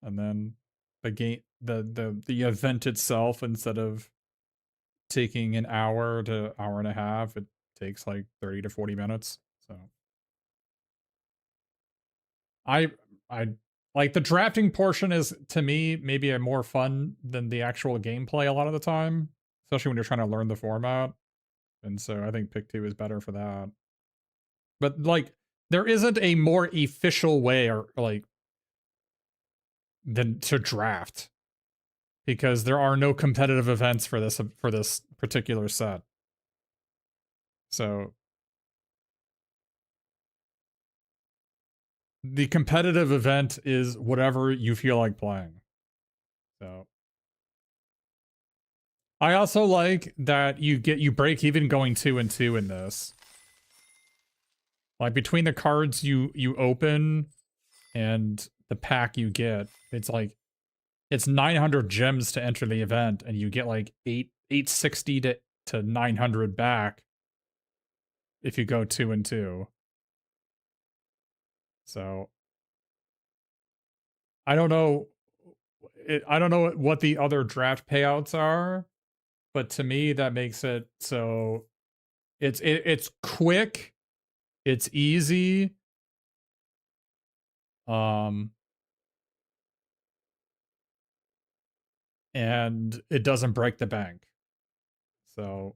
And then the game, the event itself, instead of taking an hour to hour and a half, it takes like 30 to 40 minutes. So I like the drafting portion is, to me, maybe a more fun than the actual gameplay a lot of the time, especially when you're trying to learn the format. And so I think pick 2 is better for that. But like, there isn't a more official way or like than to draft, because there are no competitive events for this particular set. So the competitive event is whatever you feel like playing. So I also like that you break even going 2 and 2 in this. Like, between the cards you open and the pack you get, it's like it's 900 gems to enter the event, and you get like 860 to 900 back if you go 2 and 2. So I don't know. I don't know what the other draft payouts are, but to me that makes it so it's quick, it's easy, and it doesn't break the bank. So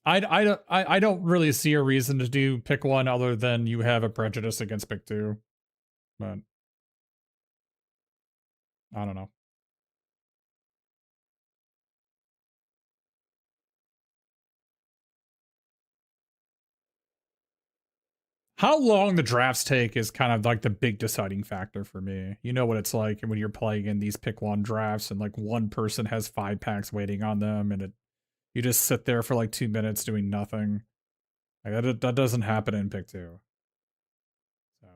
I don't really see a reason to do pick 1 other than you have a prejudice against pick 2. But I don't know. How long the drafts take is kind of like the big deciding factor for me. You know what it's like when you're playing in these pick 1 drafts and like one person has 5 packs waiting on them, and you just sit there for like 2 minutes doing nothing. Like, that doesn't happen in pick 2. So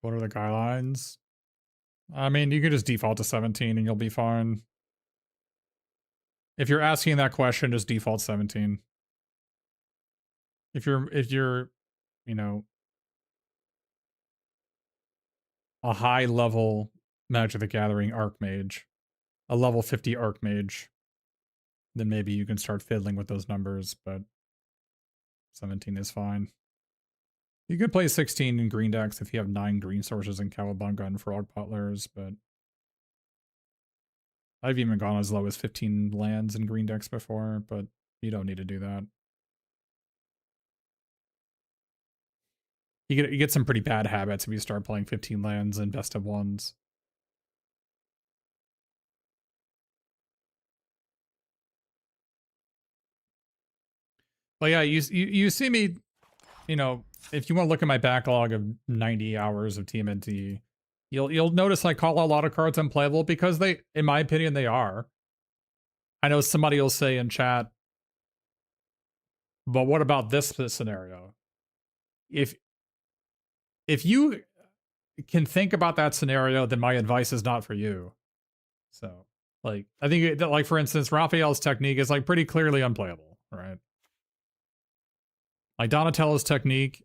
what are the guidelines? I mean, you could just default to 17 and you'll be fine. If you're asking that question, just default 17. If you're, you know, a high level Magic the Gathering Archmage, a level 50 Archmage, then maybe you can start fiddling with those numbers, but 17 is fine. You could play 16 in green decks if you have 9 green sources in Cowabunga and Frog Butlers, but I've even gone as low as 15 lands in green decks before, but you don't need to do that. You get some pretty bad habits if you start playing 15 lands and best of ones. But yeah, you see me, you know, if you want to look at my backlog of 90 hours of TMNT, You'll notice I call a lot of cards unplayable because they, in my opinion, they are. I know somebody will say in chat, but what about this scenario? If you can think about that scenario, then my advice is not for you. So, like, I think that, like, for instance, Raphael's technique is like pretty clearly unplayable, right? Like Donatello's technique,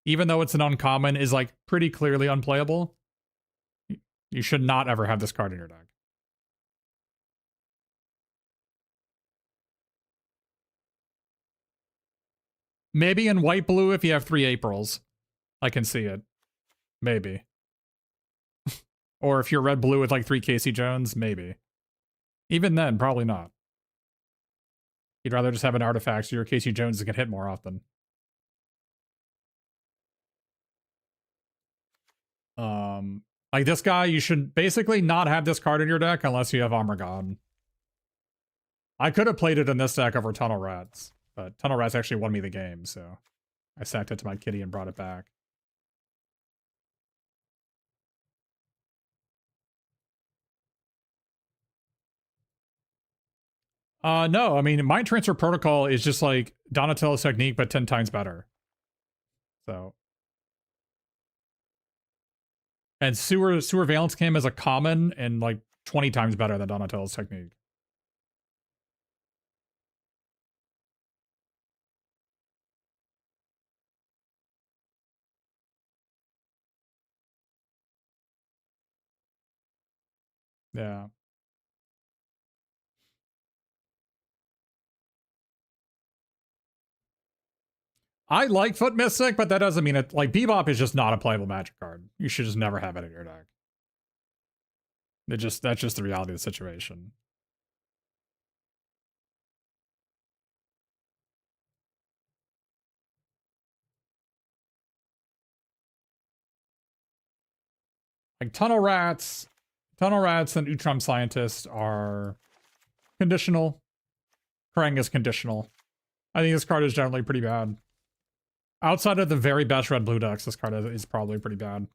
even though it's an uncommon, is like pretty clearly unplayable. You should not ever have this card in your deck. Maybe in white blue if you have 3 Aprils. I can see it. Maybe. Or if you're red blue with like 3 Casey Jones, maybe. Even then, probably not. You'd rather just have an artifact so your Casey Jones can hit more often. Like this guy, you should basically not have this card in your deck unless you have Armor God. I could have played it in this deck over Tunnel Rats, but Tunnel Rats actually won me the game, so I sacked it to my kitty and brought it back. No, I mean, Mind Transfer Protocol is just like Donatello's technique, but 10 times better. So. And Sewer Valence came as a common and like 20 times better than Donatello's technique. Yeah. I like Foot Mystic, but that doesn't mean it. Like, Bebop is just not a playable Magic card. You should just never have it in your deck. That's just the reality of the situation. Like Tunnel Rats and Utrom Scientist are conditional. Krang is conditional. I think this card is generally pretty bad. Outside of the very best red blue decks, this card is probably pretty bad.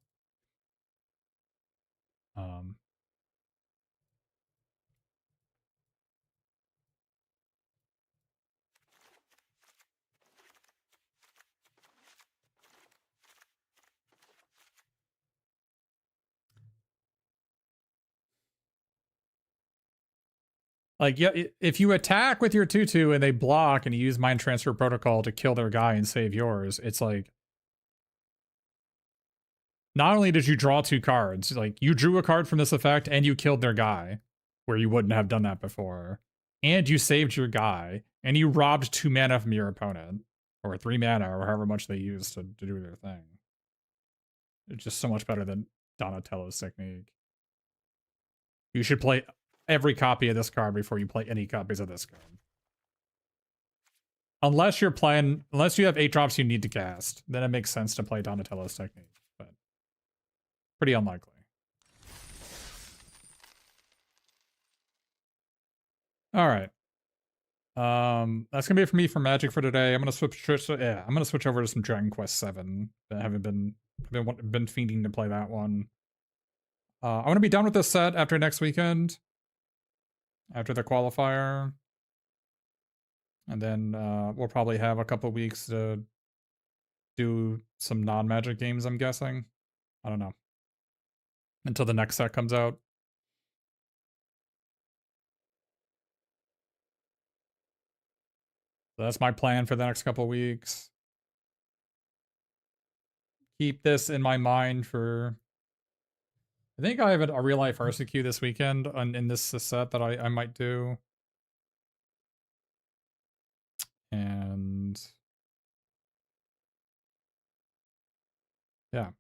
Like, yeah, if you attack with your 2/2 and they block and you use Mind Transfer Protocol to kill their guy and save yours, it's like, not only did you draw 2 cards, like, you drew a card from this effect and you killed their guy, where you wouldn't have done that before, and you saved your guy, and you robbed 2 mana from your opponent, or 3 mana, or however much they use to do their thing. It's just so much better than Donatello's technique. You should play every copy of this card before you play any copies of this card. Unless you have 8 drops you need to cast, then it makes sense to play Donatello's technique, but pretty unlikely. All right. That's gonna be it for me for Magic for today. I'm gonna switch over to some Dragon Quest 7. I haven't been fiending to play that one. I'm gonna be done with this set after next weekend, after the qualifier, and then we'll probably have a couple weeks to do some non-Magic games. I'm guessing. I don't know until the next set comes out. So that's my plan for the next couple weeks. Keep this in my mind for. I think I have a real life RCQ this weekend in this set that I might do. And yeah.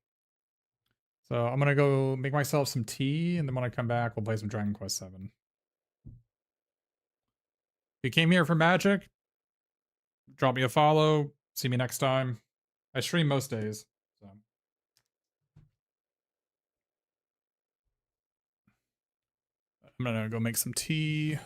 So I'm gonna go make myself some tea, and then when I come back, we'll play some Dragon Quest 7. If you came here for Magic, drop me a follow. See me next time. I stream most days. So. I'm gonna go make some tea.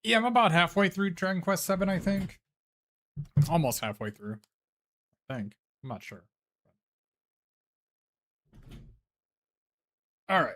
Yeah, I'm about halfway through Dragon Quest 7, I think. Almost halfway through. I think. I'm not sure. All right.